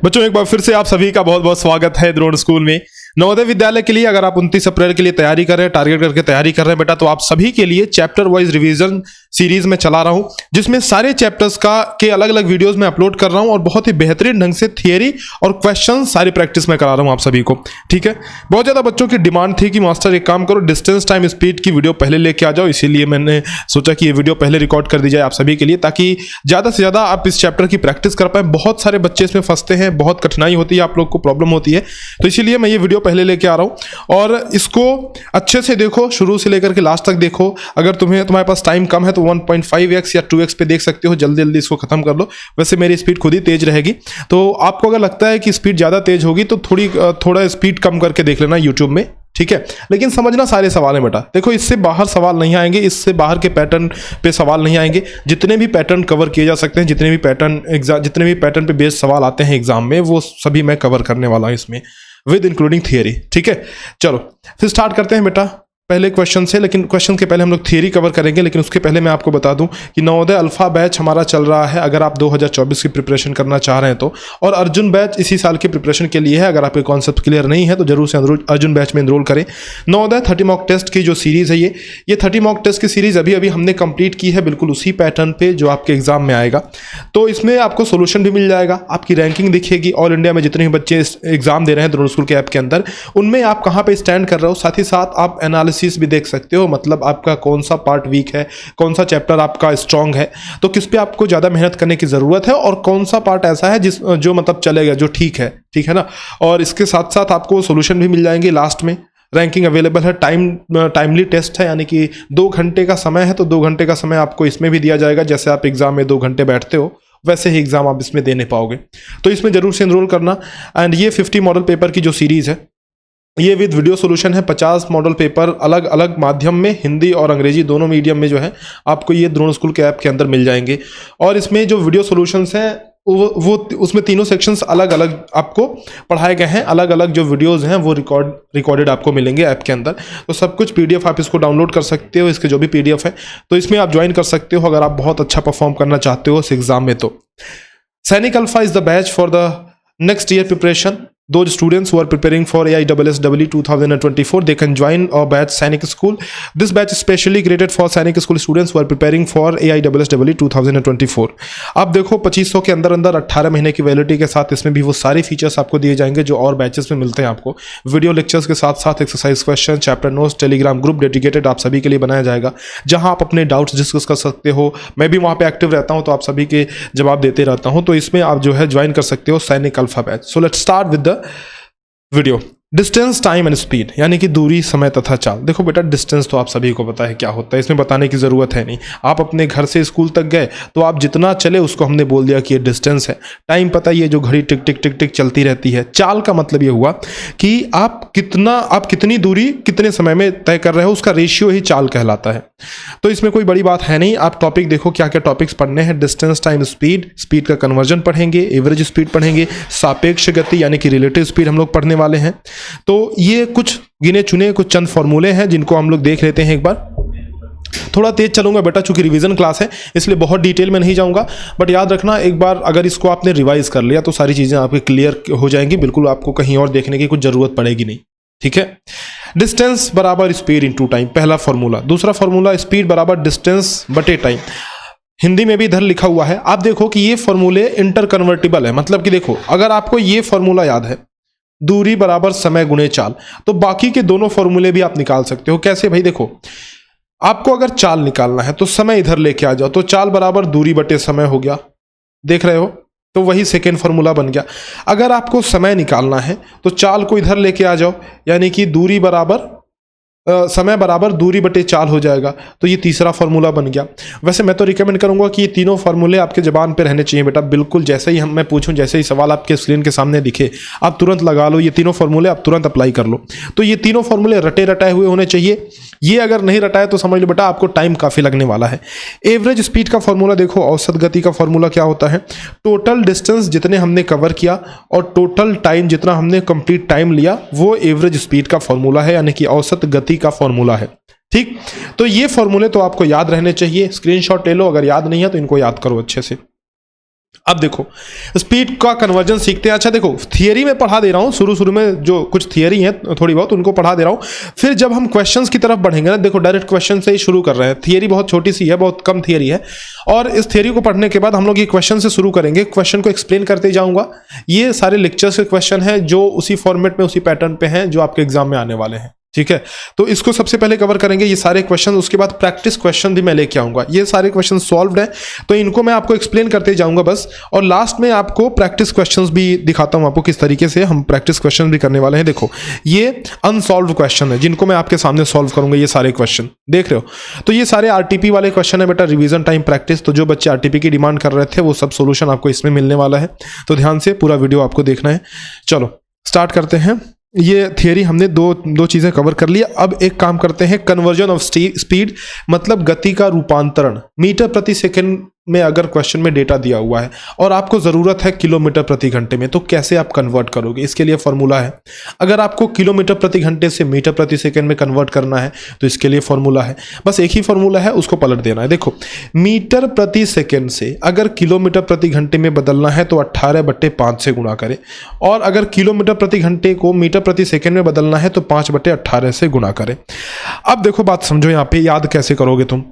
बच्चों एक बार फिर से आप सभी का बहुत बहुत स्वागत है द्रोण स्कूल में। नवोदय विद्यालय के लिए अगर आप 29 अप्रैल के लिए तैयारी कर रहे हैं, टारगेट करके तैयारी कर रहे हैं बेटा, तो आप सभी के लिए चैप्टर वाइज रिवीजन सीरीज में चला रहा हूं, जिसमें सारे चैप्टर्स के अलग अलग वीडियोस में अपलोड कर रहा हूं और बहुत ही बेहतरीन ढंग से थियरी और क्वेश्चन सारी प्रैक्टिस में करा रहा हूं आप सभी को। ठीक है, बहुत ज्यादा बच्चों की डिमांड थी कि मास्टर एक काम करो, डिस्टेंस टाइम स्पीड की वीडियो पहले लेके आ जाओ, इसीलिए मैंने सोचा कि ये वीडियो पहले रिकॉर्ड कर दी जाए आप सभी के लिए, ताकि ज्यादा से ज्यादा आप इस चैप्टर की प्रैक्टिस कर पाए। बहुत सारे बच्चे इसमें फंसते हैं, बहुत कठिनाई होती है, आप लोग को प्रॉब्लम होती है, तो इसीलिए मैं ये वीडियो पहले लेके आ रहा हूँ। और इसको अच्छे से देखो, शुरू से लेकर के लास्ट तक देखो। अगर तुम्हारे पास टाइम कम है तो 1.5x या 2x पे देख सकते हो, जल्दी जल्दी इसको खत्म कर लो। वैसे मेरी स्पीड खुद ही तेज रहेगी, तो आपको अगर लगता है कि स्पीड ज़्यादा तेज होगी तो थोड़ा स्पीड कम करके देख लेना यूट्यूब में। ठीक है, लेकिन समझना सारे सवाल हैं बेटा। देखो, इससे बाहर सवाल नहीं आएंगे, इससे बाहर के पैटर्न पे सवाल नहीं आएंगे। जितने भी पैटर्न कवर किए जा सकते हैं, जितने भी पैटर्न पे बेस्ड सवाल आते हैं एग्जाम में, वो सभी मैं कवर करने वाला हूँ इसमें, विद इंक्लूडिंग थियरी। ठीक है, चलो फिर स्टार्ट करते हैं बेटा पहले क्वेश्चन से। लेकिन क्वेश्चन के पहले हम लोग थियरी कवर करेंगे, लेकिन उसके पहले मैं आपको बता दूं कि नवोदय अल्फा बैच हमारा चल रहा है अगर आप 2024 की प्रिपरेशन करना चाह रहे हैं तो, और अर्जुन बैच इसी साल की प्रिपरेशन के लिए है। अगर आपके कॉन्सेप्ट क्लियर नहीं है तो जरूर से अर्जुन बैच में एनरोल करें। नवोदय 30 मॉक टेस्ट की जो सीरीज है, ये 30 मॉक टेस्ट की सीरीज अभी अभी हमने कंप्लीट की है, बिल्कुल उसी पैटर्न पे जो आपके एग्जाम में आएगा। तो इसमें आपको सोल्यूशन भी मिल जाएगा, आपकी रैंकिंग दिखेगी, ऑल इंडिया में जितने भी बच्चे एग्जाम दे रहे हैं द्रोण स्कूल के ऐप के अंदर, उनमें आप कहाँ पे स्टैंड कर रहे हो। साथ ही साथ आप एनालिसिस भी देख सकते हो, मतलब आपका कौन सा पार्ट वीक है, कौन सा चैप्टर आपका स्ट्रांग है, तो किस पे आपको ज्यादा मेहनत करने की जरूरत है, और कौन सा पार्ट ऐसा है जो मतलब चलेगा, जो ठीक है ना। और इसके साथ साथ आपको सॉल्यूशन भी मिल जाएंगे लास्ट में। रैंकिंग अवेलेबल है, टाइमली टेस्ट है, यानी कि 2 घंटे का समय है, तो 2 घंटे का समय आपको इसमें भी दिया जाएगा। जैसे आप एग्जाम में 2 घंटे बैठते हो, वैसे ही एग्जाम आप इसमें देने पाओगे, तो इसमें जरूर से एनरोल करना। एंड ये 50 मॉडल पेपर की जो सीरीज है, ये विद वीडियो सॉल्यूशन है। 50 मॉडल पेपर अलग अलग माध्यम में, हिंदी और अंग्रेजी दोनों मीडियम में जो है आपको ये द्रोण स्कूल के ऐप के अंदर मिल जाएंगे। और इसमें जो वीडियो सॉल्यूशंस हैं वो उसमें तीनों सेक्शंस अलग अलग आपको पढ़ाए गए हैं। अलग अलग जो वीडियोस हैं वो रिकॉर्डेड आपको मिलेंगे ऐप के अंदर। तो सब कुछ PDF आप इसको डाउनलोड कर सकते हो, इसके जो भी PDF है, तो इसमें आप ज्वाइन कर सकते हो अगर आप बहुत अच्छा परफॉर्म करना चाहते हो इस एग्जाम में। तो सैनिक alpha is the batch for the next year preparation. Those students who are preparing for AISSEE 2024, they can join our batch Sainik School. This batch is specially created for Sainik School students who are preparing for AISSEE 2024. आप देखो 2500 के अंदर 18 महीने की validity के साथ इसमें भी वो सारे फीचर्स आपको दिए जाएंगे जो और बैचेस में मिलते हैं आपको। वीडियो लेक्चर्स के साथ साथ exercise question, chapter notes, Telegram group dedicated आप सभी के लिए बनाया जाएगा, जहां आप अपने डाउट्स डिस्कस कर सकते हो। मैं भी वहां पे एक्टिव रहता हूं, तो आप सभी के जवाब देते रहता हूं। तो इसमें आप जो है ज्वाइन कर सकते हो सैनिक alpha batch. So let's start with the video. Distance, time and speed, यानी कि दूरी, समय तथा चाल। देखो बेटा, डिस्टेंस तो आप सभी को पता है क्या होता है, इसमें बताने की ज़रूरत है नहीं। आप अपने घर से स्कूल तक गए तो आप जितना चले उसको हमने बोल दिया कि ये डिस्टेंस है। टाइम पता ही है, जो घड़ी टिक टिक टिक टिक चलती रहती है। चाल का मतलब ये हुआ कि आप कितनी दूरी कितने समय में तय कर रहे हो, उसका रेशियो ही चाल कहलाता है। तो इसमें कोई बड़ी बात है नहीं। आप टॉपिक देखो, क्या क्या टॉपिक्स पढ़ने हैं। डिस्टेंस, टाइम, स्पीड, स्पीड का कन्वर्जन पढ़ेंगे, एवरेज स्पीड पढ़ेंगे, सापेक्ष गति यानी कि रिलेटिव स्पीड हम लोग पढ़ने वाले हैं। तो ये कुछ गिने चुने कुछ चंद फॉर्मूले हैं जिनको हम लोग देख लेते हैं एक बार। थोड़ा तेज चलूंगा बेटा, चूंकि रिवीजन क्लास है इसलिए बहुत डिटेल में नहीं जाऊंगा, बट याद रखना एक बार अगर इसको आपने रिवाइज कर लिया तो सारी चीजें आपकी क्लियर हो जाएंगी, बिल्कुल आपको कहीं और देखने की कुछ जरूरत पड़ेगी नहीं। ठीक है, डिस्टेंस बराबर स्पीड इनटू टाइम, पहला फॉर्मूला। दूसरा फॉर्मूला, स्पीड बराबर डिस्टेंस बटे टाइम। हिंदी में भी इधर लिखा हुआ है, आप देखो कि ये फॉर्मूले इंटर कन्वर्टिबल है। मतलब कि देखो, अगर आपको ये फॉर्मूला याद है, दूरी बराबर समय गुणे चाल, तो बाकी के दोनों फॉर्मूले भी आप निकाल सकते हो। कैसे भाई? देखो, आपको अगर चाल निकालना है तो समय इधर लेके आ जाओ, तो चाल बराबर दूरी बटे समय हो गया, देख रहे हो, तो वही सेकेंड फॉर्मूला बन गया। अगर आपको समय निकालना है तो चाल को इधर लेके आ जाओ, यानी कि दूरी बराबर समय बराबर दूरी बटे चाल हो जाएगा, तो ये तीसरा फॉर्मूला बन गया। वैसे मैं तो रिकमेंड करूंगा कि ये तीनों फॉर्मूले आपके जबान पे रहने चाहिए बेटा, बिल्कुल जैसे ही मैं पूछूं, जैसे ही सवाल आपके स्क्रीन के सामने दिखे, आप तुरंत लगा लो। ये तीनों फॉर्मूले आप तुरंत अप्लाई कर लो। तो ये तीनों फॉर्मूले रटे रटाए हुए होने चाहिए। ये अगर नहीं रटाए तो समझ लो बेटा आपको टाइम काफ़ी लगने वाला है। एवरेज स्पीड का फॉर्मूला देखो, औसत गति का फॉर्मूला क्या होता है? टोटल डिस्टेंस जितने हमने कवर किया और टोटल टाइम जितना हमने कंप्लीट टाइम लिया, वो एवरेज स्पीड का फॉर्मूला है, यानी कि औसत गति का फॉर्मूला है। ठीक, तो ये फॉर्मूले तो आपको याद रहने चाहिए। स्क्रीनशॉट ले लो, अगर याद नहीं है तो इनको याद करो अच्छे से। अब देखो स्पीड का कन्वर्जन सीखते हैं। अच्छा देखो थियरी में पढ़ा दे रहा हूँ, शुरू में जो कुछ थियरी है थोड़ी बहुत उनको पढ़ा दे रहा हूँ, फिर जब हम क्वेश्चंस की तरफ बढ़ेंगे ना, देखो डायरेक्ट क्वेश्चन से ही शुरू कर रहे हैं। थियरी बहुत छोटी सी है, बहुत कम थियरी है, और इस थियरी को पढ़ने के बाद हम लोग ये क्वेश्चन से शुरू करेंगे। क्वेश्चन को एक्सप्लेन करते जाऊंगा। ये सारे लेक्चर्स के क्वेश्चन है जो उसी फॉर्मेट में उसी पैटर्न पे हैं जो आपके एग्जाम में आने वाले हैं, ठीक है। तो इसको सबसे पहले कवर करेंगे ये सारे क्वेश्चन, उसके बाद प्रैक्टिस क्वेश्चन भी मैं लेके आऊंगा। ये सारे क्वेश्चन सॉल्व्ड हैं तो इनको मैं आपको एक्सप्लेन करते जाऊंगा बस, और लास्ट में आपको प्रैक्टिस क्वेश्चंस भी दिखाता हूं आपको किस तरीके से हम प्रैक्टिस क्वेश्चन भी करने वाले हैं। देखो ये अनसॉल्व्ड क्वेश्चन है जिनको मैं आपके सामने सॉल्व करूंगा। ये सारे क्वेश्चन देख रहे हो, तो ये सारे आरटीपी वाले क्वेश्चन है बेटा, रिवीजन टाइम प्रैक्टिस। तो जो बच्चे आरटीपी की डिमांड कर रहे थे वो सब सोल्यूशन आपको इसमें मिलने वाला है, तो ध्यान से पूरा वीडियो आपको देखना है। चलो स्टार्ट करते हैं। ये थियरी हमने दो चीजें कवर कर लिया। अब एक काम करते हैं, कन्वर्जन ऑफ स्पीड मतलब गति का रूपांतरण। मीटर प्रति सेकंड में अगर क्वेश्चन में डेटा दिया हुआ है और आपको जरूरत है किलोमीटर प्रति घंटे में, तो कैसे आप कन्वर्ट करोगे? इसके लिए फॉर्मूला है। अगर आपको किलोमीटर प्रति घंटे से मीटर प्रति सेकंड में कन्वर्ट करना है तो इसके लिए फॉर्मूला है, बस एक ही फॉर्मूला है, उसको पलट देना है। देखो मीटर प्रति सेकंड से अगर किलोमीटर प्रति घंटे में बदलना है तो 18/5 से गुणा करें, और अगर किलोमीटर प्रति घंटे को मीटर प्रति सेकंड में बदलना है तो 5/18 से गुणा करें। अब देखो बात समझो, यहाँ पे याद कैसे करोगे तुम।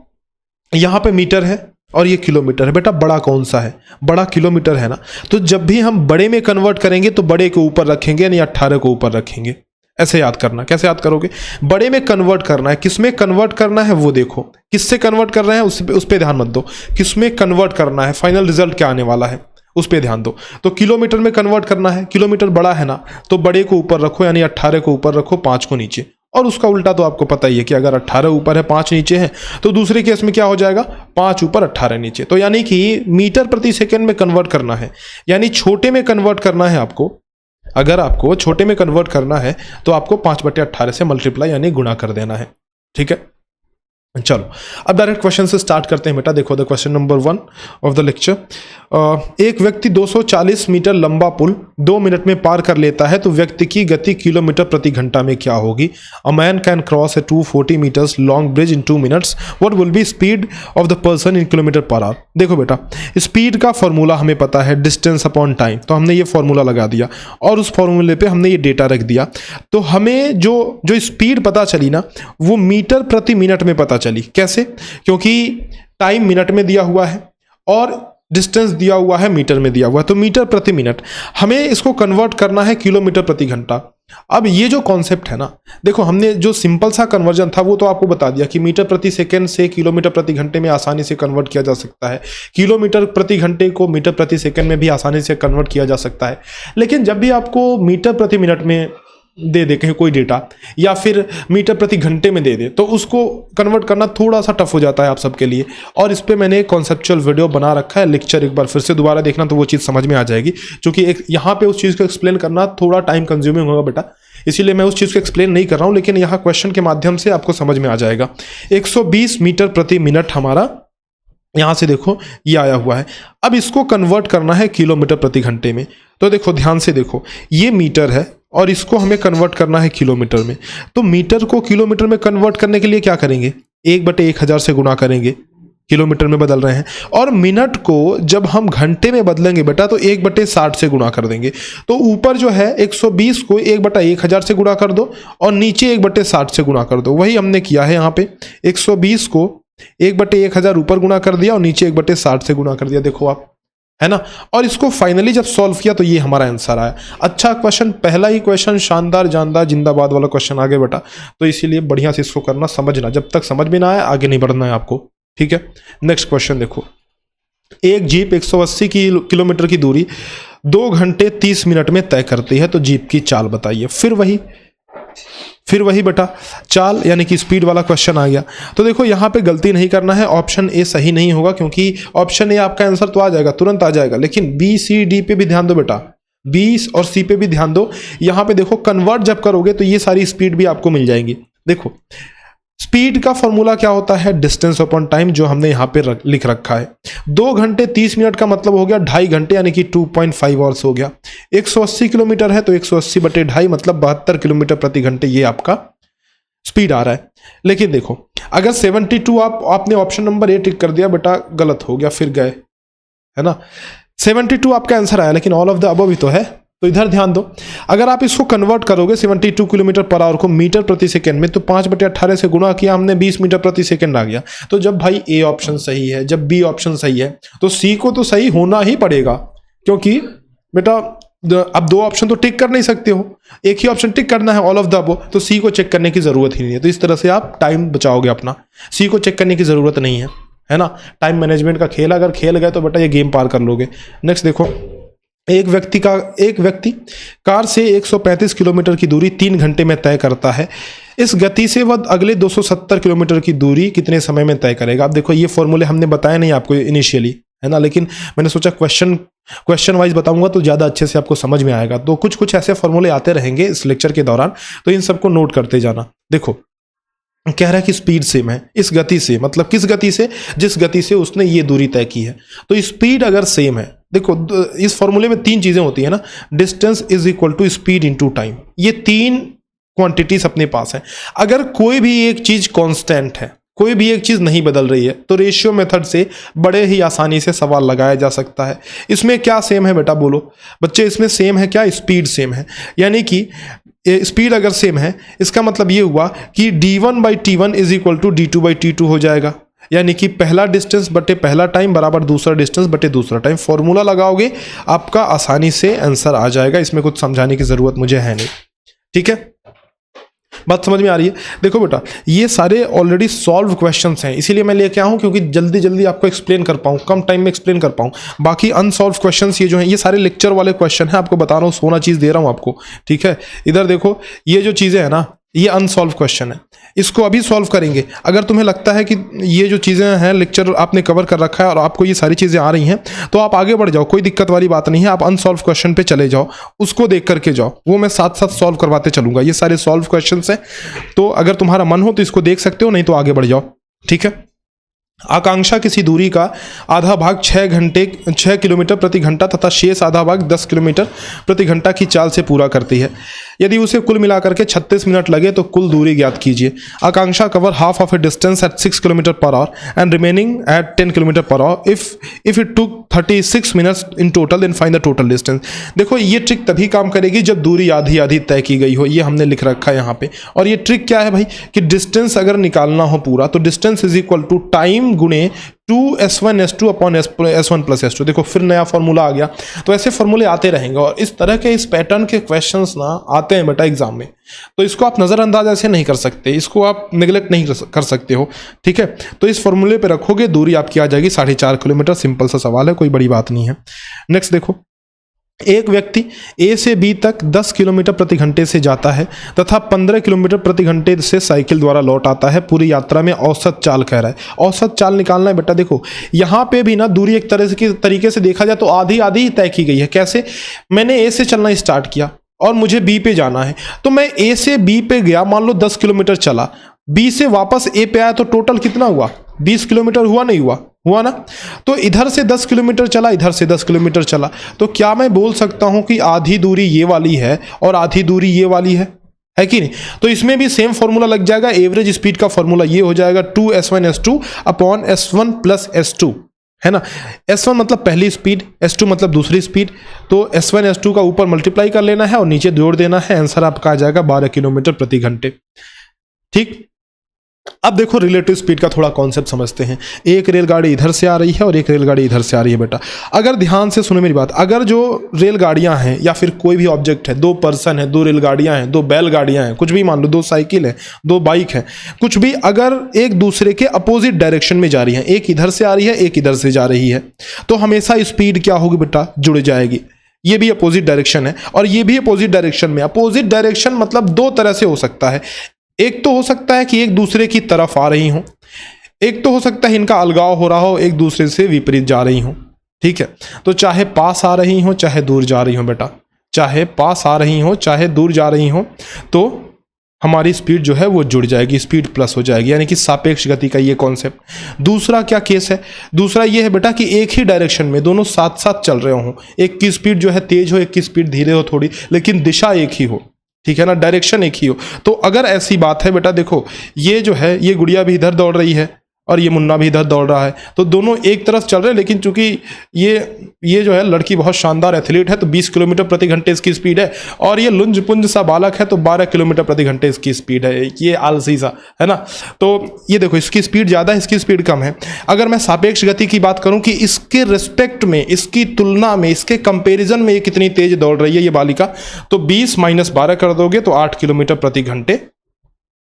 यहाँ पे मीटर है और ये किलोमीटर है। बेटा बड़ा कौन सा है? बड़ा किलोमीटर है ना, तो जब भी हम बड़े में कन्वर्ट करेंगे तो बड़े को ऊपर रखेंगे यानी 18 को ऊपर रखेंगे। ऐसे याद करना। कैसे याद करोगे? बड़े में कन्वर्ट करना है, किसमें कन्वर्ट करना है वो देखो, किससे कन्वर्ट कर रहे हैं उस पे ध्यान मत दो, किसमें कन्वर्ट करना है, फाइनल रिजल्ट क्या आने वाला है उस पे ध्यान दो। तो किलोमीटर में कन्वर्ट करना है, किलोमीटर बड़ा है ना, तो बड़े को ऊपर रखो यानी 18 को ऊपर रखो, 5 को नीचे। और उसका उल्टा तो आपको पता ही है कि अगर 18 ऊपर है 5 नीचे है तो दूसरे केस में क्या हो जाएगा, 5 ऊपर 18 नीचे। तो यानी कि मीटर प्रति सेकंड में कन्वर्ट करना है, यानी छोटे में कन्वर्ट करना है आपको। अगर आपको छोटे में कन्वर्ट करना है तो आपको 5/18 से मल्टीप्लाई यानी गुणा कर देना है, ठीक है। चलो अब डायरेक्ट क्वेश्चन से स्टार्ट करते हैं बेटा। देखो the question number 1 of the lecture. एक व्यक्ति 240 मीटर लंबा पुल 2 मिनट में पार कर लेता है तो व्यक्ति की गति किलोमीटर प्रति घंटा में क्या होगी? A man can cross a 240 metres long bridge in 2 minutes, what will be speed of the person in kilometre per hour? देखो बेटा स्पीड का फॉर्मूला हमें पता है, डिस्टेंस अपॉन टाइम, तो हमने ये फॉर्मूला लगा दिया और उस फॉर्मूले पे हमने ये डेटा रख दिया। तो हमें जो स्पीड पता चली ना वो मीटर प्रति मिनट में पता चली। कैसे? क्योंकि टाइम मिनट में दिया हुआ है और डिस्टेंस दिया हुआ है मीटर में दिया हुआ है, तो मीटर प्रति मिनट। हमें इसको कन्वर्ट करना है किलोमीटर प्रति घंटा। अब ये जो कॉन्सेप्ट है ना, देखो हमने जो सिंपल सा कन्वर्जन था वो तो आपको बता दिया कि मीटर प्रति सेकंड से किलोमीटर प्रति घंटे में आसानी से कन्वर्ट किया जा सकता है, किलोमीटर प्रति घंटे को मीटर प्रति सेकंड में भी आसानी से कन्वर्ट किया जा सकता है। लेकिन जब भी आपको मीटर प्रति मिनट में दे दे कहीं कोई डेटा या फिर मीटर प्रति घंटे में दे दे तो उसको कन्वर्ट करना थोड़ा सा टफ हो जाता है आप सबके लिए। और इस पे मैंने कॉन्सेप्चुअल वीडियो बना रखा है, लेक्चर एक बार फिर से दोबारा देखना तो वो चीज़ समझ में आ जाएगी। क्योंकि एक यहाँ पे उस चीज़ को एक्सप्लेन करना थोड़ा टाइम कंज्यूमिंग होगा बेटा, इसीलिए मैं उस चीज़ को एक्सप्लेन नहीं कर रहा हूँ, लेकिन यहाँ क्वेश्चन के माध्यम से आपको समझ में आ जाएगा। 120 मीटर प्रति मिनट हमारा यहाँ से देखो ये आया हुआ है। अब इसको कन्वर्ट करना है किलोमीटर प्रति घंटे में, तो देखो ध्यान से देखो ये मीटर है और इसको हमें कन्वर्ट करना है किलोमीटर में। तो मीटर को किलोमीटर में कन्वर्ट करने के लिए क्या करेंगे, 1/1000 से गुणा करेंगे, किलोमीटर में बदल रहे हैं। और मिनट को जब हम घंटे में बदलेंगे बेटा तो 1/60 से गुणा कर देंगे। तो ऊपर जो है 120 को 1/1000 से गुणा कर दो और नीचे 1/60 से गुणा कर दो। वही हमने किया है यहाँ पे, 120 को 1/1000 ऊपर गुणा कर दिया और नीचे 1/60 से गुणा कर दिया, देखो आप, है ना। और इसको फाइनली जब सॉल्व किया तो ये हमारा आंसर आया। अच्छा क्वेश्चन, पहला ही क्वेश्चन शानदार जानदार जिंदाबाद वाला क्वेश्चन आगे बेटा, तो इसीलिए बढ़िया से इसको करना, समझना, जब तक समझ में ना आए आगे नहीं बढ़ना है आपको, ठीक है। नेक्स्ट क्वेश्चन देखो, एक जीप 180 किलोमीटर की दूरी 2 घंटे 30 मिनट में तय करती है, तो जीप की चाल बताइए। फिर वही बेटा चाल यानी कि स्पीड वाला क्वेश्चन आ गया। तो देखो यहाँ पे गलती नहीं करना है, ऑप्शन ए सही नहीं होगा क्योंकि ऑप्शन ए आपका आंसर तो आ जाएगा, तुरंत आ जाएगा, लेकिन बी सी डी पे भी ध्यान दो बेटा, बी और सी पे भी ध्यान दो। यहाँ पे देखो कन्वर्ट जब करोगे तो ये सारी स्पीड भी आपको मिल जाएंगी। देखो स्पीड का फॉर्मूला क्या होता है, डिस्टेंस अपॉन टाइम, जो हमने यहाँ पे लिख रखा है। 2 घंटे 30 मिनट का मतलब हो गया 2.5 घंटे यानी कि 2.5 आवर्स हो गया। 180 किलोमीटर है तो 180/2.5 मतलब 72 किलोमीटर प्रति घंटे, ये आपका स्पीड आ रहा है। लेकिन देखो अगर 72 आपने ऑप्शन नंबर ए टिक कर दिया बेटा, गलत हो गया, फिर गए, है ना। 72 आपका आंसर आया, लेकिन ऑल ऑफ द अबव ही तो है। तो इधर ध्यान दो, अगर आप इसको कन्वर्ट करोगे 72 किलोमीटर पर आवर को मीटर प्रति सेकंड में, तो 5/18 से गुणा किया हमने, 20 मीटर प्रति सेकंड आ गया। तो जब भाई ए ऑप्शन सही है, जब बी ऑप्शन सही है, तो सी को तो सही होना ही पड़ेगा, क्योंकि बेटा अब दो ऑप्शन तो टिक कर नहीं सकते हो, एक ही ऑप्शन टिक करना है ऑल ऑफ द अबव, तो सी को चेक करने की जरूरत ही नहीं है। तो इस तरह से आप टाइम बचाओगे अपना, सी को चेक करने की जरूरत नहीं है ना। टाइम मैनेजमेंट का खेल अगर खेल गए तो बेटा ये गेम पार कर लोगे। नेक्स्ट देखो, एक व्यक्ति कार से 135 किलोमीटर की दूरी 3 घंटे में तय करता है। इस गति से वह अगले 270 किलोमीटर की दूरी कितने समय में तय करेगा। अब देखो, ये फॉर्मूले हमने बताया नहीं आपको इनिशियली, है ना, लेकिन मैंने सोचा क्वेश्चन वाइज बताऊंगा तो ज़्यादा अच्छे से आपको समझ में आएगा। तो कुछ ऐसे फॉर्मूले आते रहेंगे इस लेक्चर के दौरान, तो इन सबको नोट करते जाना। देखो, कह रहा है कि स्पीड सेम है इस गति से, मतलब किस गति से, जिस गति से उसने ये दूरी तय की है। तो स्पीड अगर सेम है, देखो इस फॉर्मूले में 3 चीजें होती है ना, distance is equal to speed into time, ये 3 क्वांटिटीज अपने पास है। अगर कोई भी एक चीज कांस्टेंट है, कोई भी एक चीज नहीं बदल रही है, तो रेशियो मेथड से बड़े ही आसानी से सवाल लगाया जा सकता है। इसमें क्या सेम है बेटा, बोलो बच्चे, इसमें सेम है क्या, स्पीड सेम है। यानी कि स्पीड अगर सेम है, इसका मतलब ये हुआ कि d1/t1 is equal to d2/t2 हो जाएगा। यानी कि पहला डिस्टेंस बटे पहला टाइम बराबर दूसरा डिस्टेंस बटे दूसरा टाइम। फॉर्मूला लगाओगे, आपका आसानी से आंसर आ जाएगा, इसमें कुछ समझाने की जरूरत मुझे है नहीं। ठीक है, बात समझ में आ रही है। देखो बेटा, ये सारे ऑलरेडी सॉल्व क्वेश्चंस हैं, इसीलिए मैं लेके आया हूं, क्योंकि जल्दी जल्दी आपको एक्सप्लेन कर पाऊं, कम टाइम में एक्सप्लेन कर पाऊं। बाकी अनसॉल्व क्वेश्चंस ये जो हैं, ये सारे लेक्चर वाले क्वेश्चन हैं, आपको बता रहा हूं, सोना चीज दे रहा हूं आपको। ठीक है, इधर देखो, ये जो चीजें हैं ना, ये अनसॉल्व क्वेश्चन है, इसको अभी सॉल्व करेंगे। अगर तुम्हें लगता है कि ये जो चीज़ें हैं लेक्चर आपने कवर कर रखा है और आपको ये सारी चीज़ें आ रही हैं, तो आप आगे बढ़ जाओ, कोई दिक्कत वाली बात नहीं है। आप अनसॉल्व क्वेश्चन पे चले जाओ, उसको देख करके जाओ, वो मैं साथ साथ सॉल्व करवाते चलूंगा। ये सारे सॉल्व क्वेश्चन हैं, तो अगर तुम्हारा मन हो तो इसको देख सकते हो, नहीं तो आगे बढ़ जाओ। ठीक है, आकांक्षा किसी दूरी का आधा भाग 6 किलोमीटर प्रति घंटा तथा शेष आधा भाग 10 किलोमीटर प्रति घंटा की चाल से पूरा करती है। यदि उसे कुल मिलाकर के 36 मिनट लगे तो कुल दूरी ज्ञात कीजिए। Akanksha cover half of a distance at 6 kilometre per hour and remaining at 10 kilometre per hour if it took 36 minutes in total, then find the total distance. देखो, ये ट्रिक तभी काम करेगी जब दूरी आधी आधी तय की गई हो, ये हमने लिख रखा है यहाँ पे। और ये ट्रिक क्या है भाई, कि डिस्टेंस अगर निकालना हो पूरा, तो distance is equal to time गुणे 2s1s2 upon s1 plus s2। देखो, फिर नया फॉर्मूला आ गया। तो ऐसे फॉर्मूले आते रहेंगे, और इस तरह के इस पैटर्न के क्वेश्चंस ना आते हैं बेटा एग्जाम में, तो इसको आप नज़रअंदाज ऐसे नहीं कर सकते, इसको आप निगलेक्ट नहीं कर सकते हो। ठीक है, तो इस फॉर्मूले पे रखोगे, दूरी आपकी आ जाएगी 4.5 किलोमीटर। सिंपल सा सवाल है, कोई बड़ी बात नहीं है। नेक्स्ट देखो, एक व्यक्ति ए से बी तक 10 किलोमीटर प्रति घंटे से जाता है तथा 15 किलोमीटर प्रति घंटे से साइकिल द्वारा लौट आता है। पूरी यात्रा में औसत चाल कह रहा है, औसत चाल निकालना है बेटा। देखो, यहाँ पे भी ना दूरी एक तरह से तरीके से देखा जाए तो आधी आधी तय की गई है। कैसे, मैंने ए से चलना स्टार्ट किया और मुझे बी पे जाना है, तो मैं ए से बी पे गया, मान लो 10 किलोमीटर चला, बी से वापस ए पे आया, तो टोटल कितना हुआ, 20 किलोमीटर हुआ, नहीं हुआ ना। तो इधर से 10 किलोमीटर चला, इधर से 10 किलोमीटर चला, तो क्या मैं बोल सकता हूं कि आधी दूरी ये वाली है और आधी दूरी ये वाली है कि नहीं। तो इसमें भी सेम फॉर्मूला लग जाएगा। एवरेज स्पीड का फॉर्मूला ये हो जाएगा 2s1s2 upon s1 plus s2, है ना। s1 मतलब पहली स्पीड, s2 मतलब दूसरी स्पीड। तो s1 s2 का ऊपर मल्टीप्लाई कर लेना है और नीचे जोड़ देना है, आंसर आपका आ जाएगा 12 किलोमीटर प्रति घंटे। ठीक, अब देखो रिलेटिव स्पीड का थोड़ा कॉन्सेप्ट समझते हैं। एक रेलगाड़ी इधर से आ रही है और एक रेलगाड़ी इधर से आ रही है बेटा। अगर ध्यान से सुनो मेरी बात, अगर जो रेलगाड़ियां हैं या फिर कोई भी ऑब्जेक्ट है, 2 पर्सन है, 2 रेलगाड़ियां हैं, 2 बैलगाड़ियां हैं, कुछ भी मान लो, 2 साइकिल है, 2 बाइक है, कुछ भी, अगर एक दूसरे के अपोजिट डायरेक्शन में जा रही है, एक इधर से आ रही है, एक इधर से जा रही है, तो हमेशा स्पीड क्या होगी बेटा, जुड़ जाएगी। ये भी अपोजिट डायरेक्शन है और ये भी अपोजिट डायरेक्शन में। अपोजिट डायरेक्शन मतलब 2 तरह से हो सकता है। एक तो हो सकता है कि एक दूसरे की तरफ आ रही हो, एक तो हो सकता है इनका अलगाव हो रहा हो, एक दूसरे से विपरीत जा रही हो। ठीक है, तो चाहे पास आ रही हो चाहे दूर जा रही हो बेटा, चाहे पास आ रही हो चाहे दूर जा रही हो, तो हमारी स्पीड जो है वो जुड़ जाएगी, स्पीड प्लस हो जाएगी, यानी कि सापेक्ष गति का ये कॉन्सेप्ट। दूसरा क्या केस है, दूसरा ये है बेटा कि एक ही डायरेक्शन में दोनों साथ साथ चल रहे हो, एक की स्पीड जो है तेज हो, एक की स्पीड धीरे हो थोड़ी, लेकिन दिशा एक ही हो। ठीक है ना, डायरेक्शन एक ही हो। तो अगर ऐसी बात है बेटा, देखो ये जो है, ये गुड़िया भी इधर दौड़ रही है और ये मुन्ना भी इधर दौड़ रहा है, तो दोनों एक तरफ चल रहे हैं, लेकिन चूंकि ये जो है लड़की बहुत शानदार एथलीट है तो 20 किलोमीटर प्रति घंटे इसकी स्पीड है, और ये लुंज पुंज सा बालक है तो 12 किलोमीटर प्रति घंटे इसकी स्पीड है, ये आलसी सा है ना। तो ये देखो इसकी स्पीड ज़्यादा है, इसकी स्पीड कम है। अगर मैं सापेक्ष गति की बात करूं कि इसके रिस्पेक्ट में, इसकी तुलना में, इसके कंपेरिजन में ये कितनी तेज दौड़ रही है ये बालिका, तो 20 - 12 कर दोगे तो 8 किलोमीटर प्रति घंटे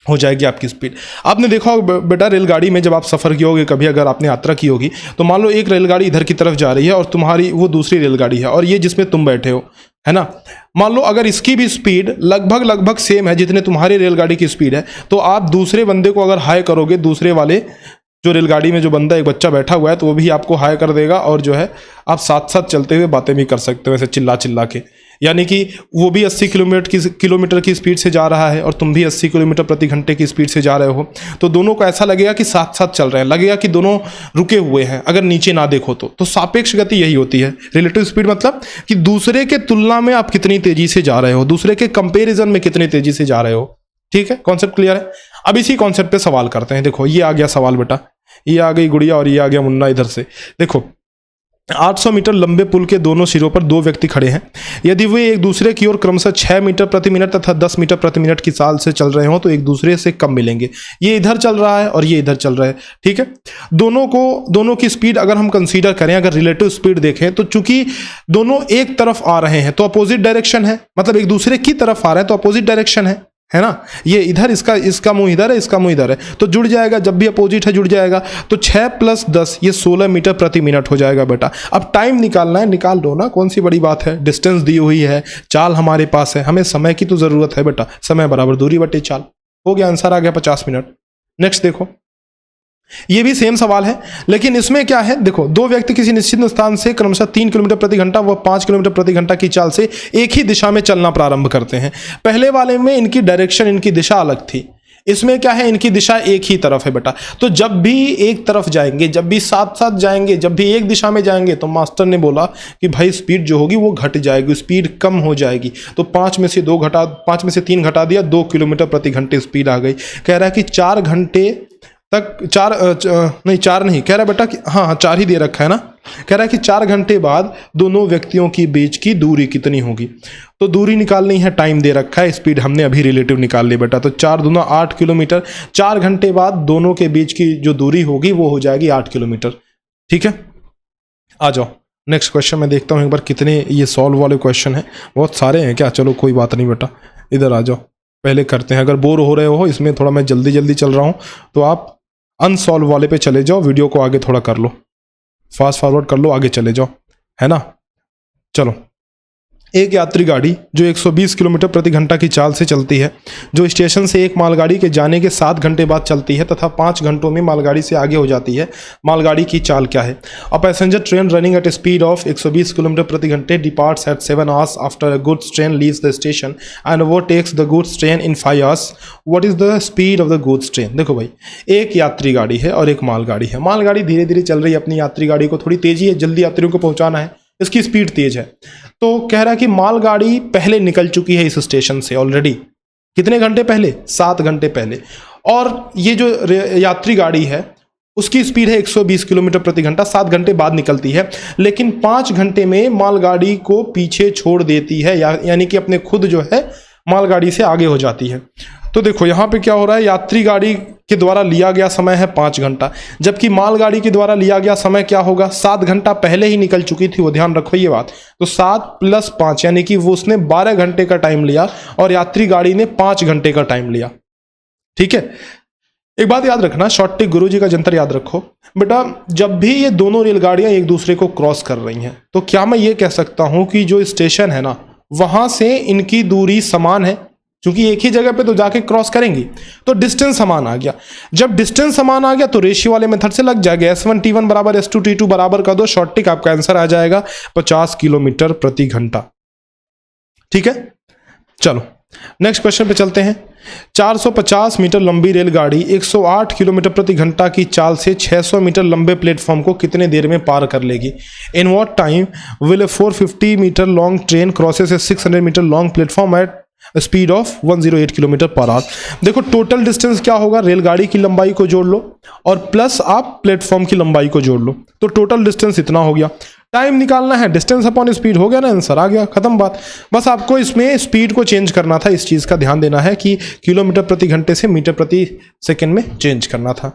हो जाएगी आपकी स्पीड। आपने देखा होगा बेटा रेलगाड़ी में जब आप सफ़र किए होगे कभी, अगर आपने यात्रा की होगी, तो मान लो एक रेलगाड़ी इधर की तरफ जा रही है और तुम्हारी वो दूसरी रेलगाड़ी है और ये जिसमें तुम बैठे हो, है ना। मान लो अगर इसकी भी स्पीड लगभग सेम है जितने तुम्हारी रेलगाड़ी की स्पीड है, तो आप दूसरे बंदे को अगर हाई करोगे, दूसरे वाले जो रेलगाड़ी में जो बंदा एक बच्चा बैठा हुआ है, तो वो भी आपको हाई कर देगा और जो है आप साथ साथ चलते हुए बातें भी कर सकते हो ऐसे चिल्ला चिल्ला के। यानी कि वो भी 80 किलोमीटर की स्पीड से जा रहा है और तुम भी 80 किलोमीटर प्रति घंटे की स्पीड से जा रहे हो, तो दोनों को ऐसा लगेगा कि साथ साथ चल रहे हैं, लगेगा कि दोनों रुके हुए हैं अगर नीचे ना देखो तो सापेक्ष गति यही होती है। रिलेटिव स्पीड मतलब कि दूसरे के तुलना में आप कितनी तेजी से जा रहे हो, दूसरे के कंपेरिजन में कितनी तेजी से जा रहे हो। ठीक है, कॉन्सेप्ट क्लियर है। अब इसी कॉन्सेप्ट पे सवाल करते हैं। देखो ये आ गया सवाल बेटा, ये आ गई गुड़िया और ये आ गया मुन्ना इधर से। देखो 800 मीटर लंबे पुल के दोनों सिरों पर दो व्यक्ति खड़े हैं। यदि वे एक दूसरे की ओर क्रमशः 6 मीटर प्रति मिनट तथा 10 मीटर प्रति मिनट की चाल से चल रहे हो तो एक दूसरे से कम मिलेंगे। ये इधर चल रहा है और ये इधर चल रहा है। ठीक है, दोनों की स्पीड अगर हम कंसीडर करें, अगर रिलेटिव स्पीड देखें, तो चूंकि दोनों एक तरफ आ रहे हैं तो अपोजिट डायरेक्शन है, मतलब एक दूसरे की तरफ आ रहे हैं तो अपोजिट डायरेक्शन है ना। ये इधर इसका मुंह इधर है, इसका मुंह इधर है, तो जुड़ जाएगा, जब भी अपोजिट है जुड़ जाएगा। तो 6 + 10 ये 16 मीटर प्रति मिनट हो जाएगा बेटा। अब टाइम निकालना है, निकाल दो ना, कौन सी बड़ी बात है। डिस्टेंस दी हुई है, चाल हमारे पास है, हमें समय की तो जरूरत है बेटा। समय बराबर दूरी बटे चाल, हो गया, आंसर आ गया 50 मिनट। नेक्स्ट देखो, ये भी सेम सवाल है, लेकिन इसमें क्या है, देखो दो व्यक्ति किसी निश्चित स्थान से क्रमशः 3 किलोमीटर प्रति घंटा व 5 किलोमीटर प्रति घंटा की चाल से एक ही दिशा में चलना प्रारंभ करते हैं। पहले वाले में इनकी डायरेक्शन, इनकी दिशा अलग थी, इसमें क्या है, इनकी दिशा एक ही तरफ है बेटा। तो जब भी एक तरफ जाएंगे, जब भी साथ साथ जाएंगे, जब भी एक दिशा में जाएंगे, तो मास्टर ने बोला कि भाई स्पीड जो होगी वो घट जाएगी, स्पीड कम हो जाएगी। तो 5 में से 3 घटा दिया, 2 किलोमीटर प्रति घंटे स्पीड आ गई। कह रहा है कि 4 घंटे तक 4 नहीं कह रहा बेटा कि हाँ 4 ही दे रखा है ना। कह रहा है कि 4 घंटे बाद दोनों व्यक्तियों की बीच की दूरी कितनी होगी। तो दूरी निकालनी है, टाइम दे रखा है, स्पीड हमने अभी रिलेटिव निकाल ली बेटा। तो 4 दूना 8 किलोमीटर, 4 घंटे बाद दोनों के बीच की जो दूरी होगी वो हो जाएगी 8 किलोमीटर। ठीक है, आ जाओ नेक्स्ट क्वेश्चन में देखता हूँ एक बार कितने ये सॉल्व वाले क्वेश्चन हैं। बहुत सारे हैं क्या, चलो कोई बात नहीं बेटा, इधर आ जाओ, पहले करते हैं। अगर बोर हो रहे हो, इसमें थोड़ा मैं जल्दी चल रहा हूँ, तो आप अनसॉल्व वाले पे चले जाओ, वीडियो को आगे थोड़ा कर लो, फास्ट फॉरवर्ड कर लो, आगे चले जाओ, है ना। चलो, एक यात्री गाड़ी जो 120 किलोमीटर प्रति घंटा की चाल से चलती है, जो स्टेशन से एक मालगाड़ी के जाने के 7 घंटे बाद चलती है तथा 5 घंटों में मालगाड़ी से आगे हो जाती है, मालगाड़ी की चाल क्या है। A passenger train running at speed of 120 kilometre प्रति घंटे departs at 7 hours after a goods train leaves the station and वो takes the goods train in 5 hours। What is the speed of the goods train. देखो भाई, एक यात्री गाड़ी है और एक मालगाड़ी है। मालगाड़ी धीरे धीरे चल रही है, अपनी यात्री गाड़ी को थोड़ी तेजी है, जल्दी यात्रियों को पहुंचाना है, इसकी स्पीड तेज है। तो कह रहा है कि मालगाड़ी पहले निकल चुकी है इस स्टेशन से ऑलरेडी। कितने घंटे पहले? 7 घंटे पहले। और ये जो यात्री गाड़ी है उसकी स्पीड है 120 किलोमीटर प्रति घंटा, 7 घंटे बाद निकलती है, लेकिन 5 घंटे में मालगाड़ी को पीछे छोड़ देती है, यानी कि अपने खुद जो है मालगाड़ी से आगे हो जाती है। तो देखो यहाँ पे क्या हो रहा है, यात्री गाड़ी के द्वारा लिया गया समय है 5 घंटा, जबकि मालगाड़ी के द्वारा लिया गया समय क्या होगा, 7 घंटा पहले ही निकल चुकी थी, वो ध्यान रखो ये बात। तो 7 + 5 यानी कि वो उसने 12 घंटे का टाइम लिया और यात्री गाड़ी ने 5 घंटे का टाइम लिया। ठीक है, एक बात याद रखना, शॉर्ट टिक गुरुजी का जंतर याद रखो बेटा। जब भी ये दोनों रेलगाड़ियां एक दूसरे को क्रॉस कर रही हैं, तो क्या मैं ये कह सकता हूं कि जो स्टेशन है ना, वहां से इनकी दूरी समान है, क्योंकि एक ही जगह पे तो जाके क्रॉस करेंगी, तो डिस्टेंस समान आ गया। जब डिस्टेंस समान आ गया तो रेशियो वाले मेथड से लग जाएगा, S1 T1 बराबर S2 T2 बराबर कर दो, शॉर्ट टिक आपका आंसर आ जाएगा 50 किलोमीटर प्रति घंटा। ठीक है, चलो नेक्स्ट क्वेश्चन पे चलते हैं। 450 मीटर लंबी रेलगाड़ी 108 किलोमीटर प्रति घंटा की चाल से 600 मीटर लंबे प्लेटफॉर्म को कितने देर में पार कर लेगी। In what time will a 450 metre long train crosses a 600 metre long platform at speed of 108 kilometre per hour. देखो टोटल डिस्टेंस क्या होगा, रेलगाड़ी की लंबाई को जोड़ लो और प्लस आप प्लेटफॉर्म की लंबाई को जोड़ लो, तो टोटल डिस्टेंस इतना हो गया। टाइम निकालना है, डिस्टेंस अपॉन स्पीड हो गया ना, आंसर आ गया, खत्म बात। बस आपको इसमें स्पीड को चेंज करना था, इस चीज़ का ध्यान देना है कि किलोमीटर प्रति घंटे से मीटर प्रति सेकेंड में चेंज करना था।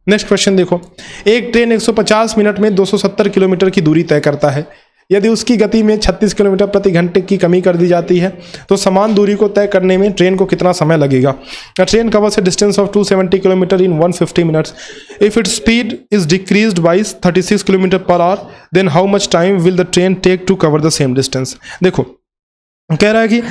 नेक्स्ट क्वेश्चन देखो, एक ट्रेन 150 मिनट में 270 किलोमीटर की दूरी तय करता है। यदि उसकी गति में 36 किलोमीटर प्रति घंटे की कमी कर दी जाती है तो समान दूरी को तय करने में ट्रेन को कितना समय लगेगा। A train covers a distance of 270 km in 150 minutes. If its speed is decreased by 36 km per hour, then how much time will the train take to cover the same distance? देखो कह रहा है कि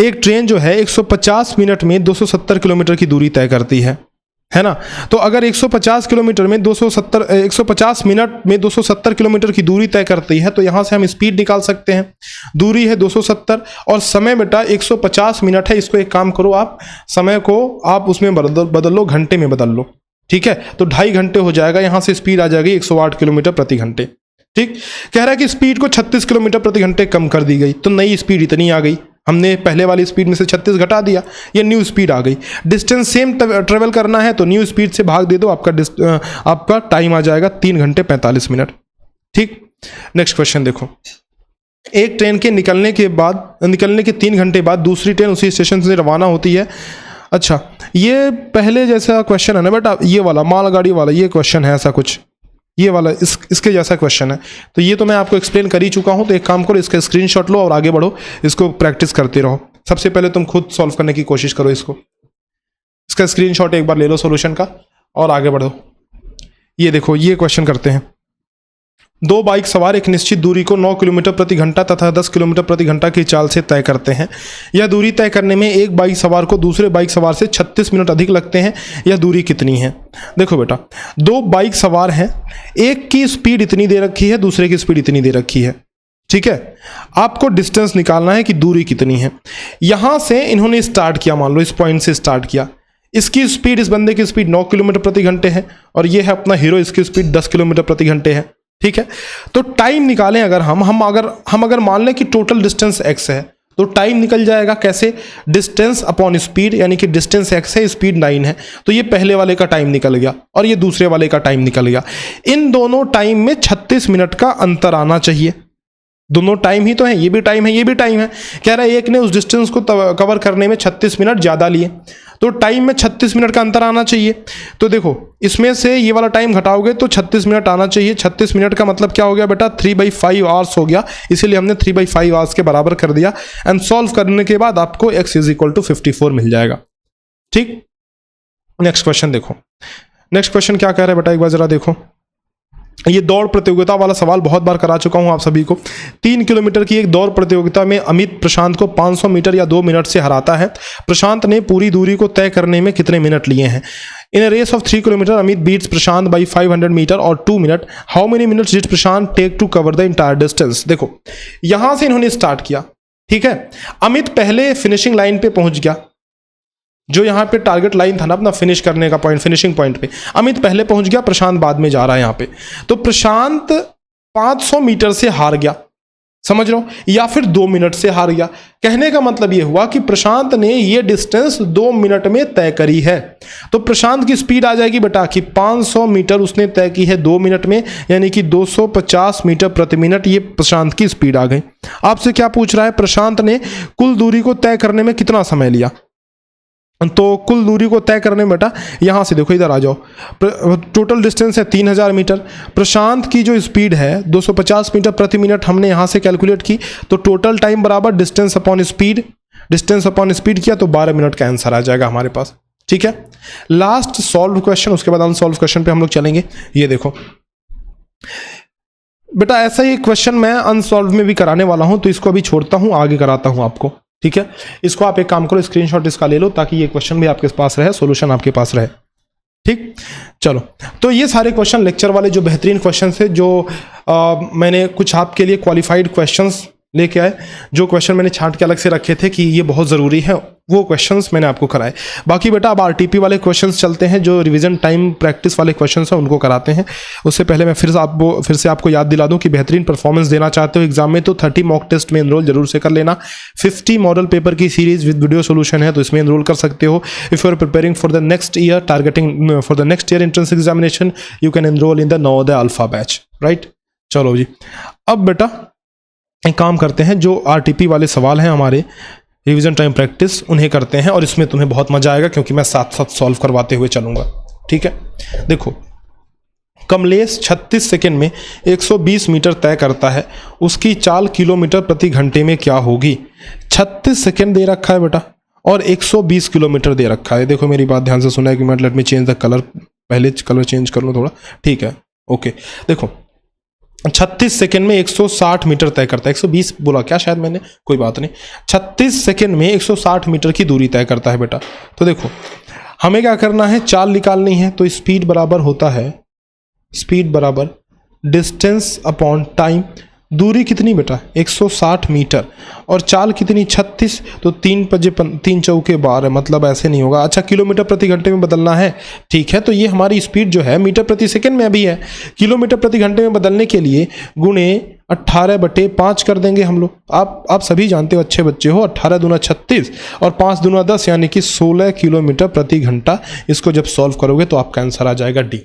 एक train जो है 150 minute में 270 kilometre की दूरी तय करती है ना। तो अगर 150 किलोमीटर में 150 मिनट में 270 किलोमीटर की दूरी तय करती है तो यहाँ से हम स्पीड निकाल सकते हैं। दूरी है 270 और समय बेटा 150 मिनट है। इसको एक काम करो, आप समय को आप उसमें बदल लो, घंटे में बदल लो, ठीक है। तो 2.5 घंटे हो जाएगा, यहाँ से स्पीड आ जाएगी 108 किलोमीटर प्रति घंटे। ठीक, कह रहा है कि स्पीड को 36 किलोमीटर प्रति घंटे कम कर दी गई, तो नई स्पीड इतनी आ गई। हमने पहले वाली स्पीड में से 36 घटा दिया, ये न्यू स्पीड आ गई। डिस्टेंस सेम ट्रेवल करना है तो न्यू स्पीड से भाग दे दो, आपका टाइम आ जाएगा 3 घंटे 45 मिनट। ठीक, नेक्स्ट क्वेश्चन देखो, एक ट्रेन के निकलने के 3 घंटे बाद दूसरी ट्रेन उसी स्टेशन से रवाना होती है। अच्छा, ये पहले जैसा क्वेश्चन है ना बेटा, ये वाला मालगाड़ी वाला ये क्वेश्चन है, ऐसा कुछ ये वाला इसके जैसा क्वेश्चन है। तो ये तो मैं आपको एक्सप्लेन कर ही चुका हूँ, तो एक काम करो, इसका स्क्रीनशॉट लो और आगे बढ़ो, इसको प्रैक्टिस करते रहो। सबसे पहले तुम खुद सॉल्व करने की कोशिश करो, इसका स्क्रीनशॉट एक बार ले लो सॉल्यूशन का और आगे बढ़ो। ये देखो, ये क्वेश्चन करते हैं। 2 बाइक सवार एक निश्चित दूरी को 9 किलोमीटर प्रति घंटा तथा 10 किलोमीटर प्रति घंटा की चाल से तय करते हैं। यह दूरी तय करने में एक बाइक सवार को दूसरे बाइक सवार से 36 मिनट अधिक लगते हैं। यह दूरी कितनी है? देखो बेटा, 2 बाइक सवार हैं, एक की स्पीड इतनी दे रखी है, दूसरे की स्पीड इतनी दे रखी है, ठीक है। आपको डिस्टेंस निकालना है कि दूरी कितनी है। यहां से इन्होंने स्टार्ट किया, मान लो इस पॉइंट से स्टार्ट किया। इसकी स्पीड, इस बंदे की स्पीड 9 किलोमीटर प्रति घंटे है और ये है अपना हीरो, इसकी स्पीड 10 किलोमीटर प्रति घंटे है, ठीक है। तो टाइम निकालें अगर हम अगर मान लें कि टोटल डिस्टेंस x है तो टाइम निकल जाएगा कैसे, डिस्टेंस अपॉन स्पीड, यानी कि डिस्टेंस x है, स्पीड 9 है, तो ये पहले वाले का टाइम निकल गया और ये दूसरे वाले का टाइम निकल गया। इन दोनों टाइम में 36 मिनट का अंतर आना चाहिए। दोनों टाइम ही तो है, ये भी टाइम है, ये भी टाइम है। कह रहा है एक ने उस डिस्टेंस को कवर करने में 36 मिनट ज़्यादा लिए, तो टाइम में 36 मिनट का अंतर आना चाहिए। तो देखो, इसमें से ये वाला टाइम घटाओगे तो 36 मिनट आना चाहिए। 36 मिनट का मतलब क्या हो गया बेटा, 3/5 आवर्स हो गया, इसीलिए हमने 3/5 आवर्स के बराबर कर दिया। एंड सॉल्व करने के बाद आपको x = 54 मिल जाएगा। ठीक, नेक्स्ट क्वेश्चन देखो। नेक्स्ट क्वेश्चन क्या कह रहा है बेटा, एक बार जरा देखो। ये दौड़ प्रतियोगिता वाला सवाल बहुत बार करा चुका हूं आप सभी को। 3 किलोमीटर की एक दौड़ प्रतियोगिता में अमित प्रशांत को 500 मीटर या 2 मिनट से हराता है। प्रशांत ने पूरी दूरी को तय करने में कितने मिनट लिए हैं? In a race of 3 kilometre Amit beats Prashant by 500 metre और 2 minute. How many minutes did Prashant take to cover the entire distance? देखो, यहां से इन्होंने स्टार्ट किया, ठीक है। अमित पहले फिनिशिंग लाइन पे पहुंच गया, जो यहाँ पे टारगेट लाइन था ना अपना फिनिश करने का पॉइंट, फिनिशिंग पॉइंट पे अमित पहले पहुंच गया, प्रशांत बाद में जा रहा है यहाँ पे। तो प्रशांत 500 मीटर से हार गया, समझ रहे हो, या फिर 2 मिनट से हार गया। कहने का मतलब ये हुआ कि प्रशांत ने ये डिस्टेंस 2 मिनट में तय करी है। तो प्रशांत की स्पीड आ जाएगी बेटा कि 500 मीटर उसने तय की है 2 मिनट में, यानी कि 250 मीटर प्रति मिनट, ये प्रशांत की स्पीड आ गई। आपसे क्या पूछ रहा है, प्रशांत ने कुल दूरी को तय करने में कितना समय लिया? तो कुल दूरी को तय करने में बेटा, यहां से देखो, इधर आ जाओ, टोटल डिस्टेंस है 3000 मीटर। प्रशांत की जो स्पीड है 250 मीटर प्रति मिनट हमने यहां से कैलकुलेट की, तो टोटल टाइम बराबर distance upon speed, distance upon speed किया तो 12 मिनट का आंसर आ जाएगा हमारे पास, ठीक है। लास्ट सॉल्व क्वेश्चन, उसके बाद अनसॉल्व क्वेश्चन पे हम लोग चलेंगे। ये देखो बेटा, ऐसा ही क्वेश्चन मैं अनसॉल्व में भी कराने वाला हूं, तो इसको अभी छोड़ता हूं, आगे कराता हूं आपको, ठीक है। इसको आप एक काम करो, स्क्रीनशॉट इसका ले लो ताकि ये क्वेश्चन भी आपके पास रहे, सॉल्यूशन आपके पास रहे, ठीक। चलो, तो ये सारे क्वेश्चन लेक्चर वाले जो बेहतरीन क्वेश्चन थे, जो मैंने कुछ आपके लिए क्वालिफाइड क्वेश्चंस लेके आए, जो क्वेश्चन मैंने छांट के अलग से रखे थे कि ये बहुत ज़रूरी है, वो क्वेश्चंस मैंने आपको कराए। बाकी बेटा अब आरटीपी वाले क्वेश्चंस चलते हैं, जो रिवीजन टाइम प्रैक्टिस वाले क्वेश्चंस हैं उनको कराते हैं। उससे पहले मैं फिर से आपको याद दिला दूं कि बेहतरीन परफॉर्मेंस देना चाहते हो एग्जाम में तो 30 मॉक टेस्ट में एनरोल जरूर से कर लेना। 50 मॉडल पेपर की सीरीज विद वीडियो सोल्यूशन है, तो इसमें एनरोल कर सकते हो। If you are preparing for the next year, targeting for the next year entrance examination, you can enrol in the Navodaya alpha batch, right. चलो जी, अब बेटा एक काम करते हैं, जो आरटीपी वाले सवाल हैं हमारे रिवीजन टाइम प्रैक्टिस उन्हें करते हैं, और इसमें तुम्हें बहुत मजा आएगा क्योंकि मैं साथ साथ सॉल्व करवाते हुए चलूंगा, ठीक है। देखो, कमलेश 36 सेकंड में 120 मीटर तय करता है, उसकी चाल किलोमीटर प्रति घंटे में क्या होगी। 36 सेकंड दे रखा है बेटा और 120 किलोमीटर दे रखा है। देखो मेरी बात ध्यान से सुना है कि मैं let me change the colour, पहले कलर चेंज कर लूँ थोड़ा, ठीक है, ओके। देखो 36 सेकंड में 160 मीटर तय करता है, 120 बोला क्या शायद मैंने, कोई बात नहीं। 36 सेकंड में 160 मीटर की दूरी तय करता है बेटा। तो देखो हमें क्या करना है, चाल निकालनी है, तो स्पीड बराबर होता है, स्पीड बराबर डिस्टेंस अपॉन टाइम। दूरी कितनी बेटा 160 मीटर और चाल कितनी 36, तो 3 चौके 12, मतलब ऐसे नहीं होगा। अच्छा किलोमीटर प्रति घंटे में बदलना है, ठीक है, तो ये हमारी स्पीड जो है मीटर प्रति सेकंड में अभी है, किलोमीटर प्रति घंटे में बदलने के लिए गुणे 18/5 कर देंगे हम लोग। आप सभी जानते हो, अच्छे बच्चे हो, 18 दूना 36 और 5 दूना 10 यानी कि 16 किलोमीटर प्रति घंटा। इसको जब सॉल्व करोगे तो आपका आंसर आ जाएगा डी,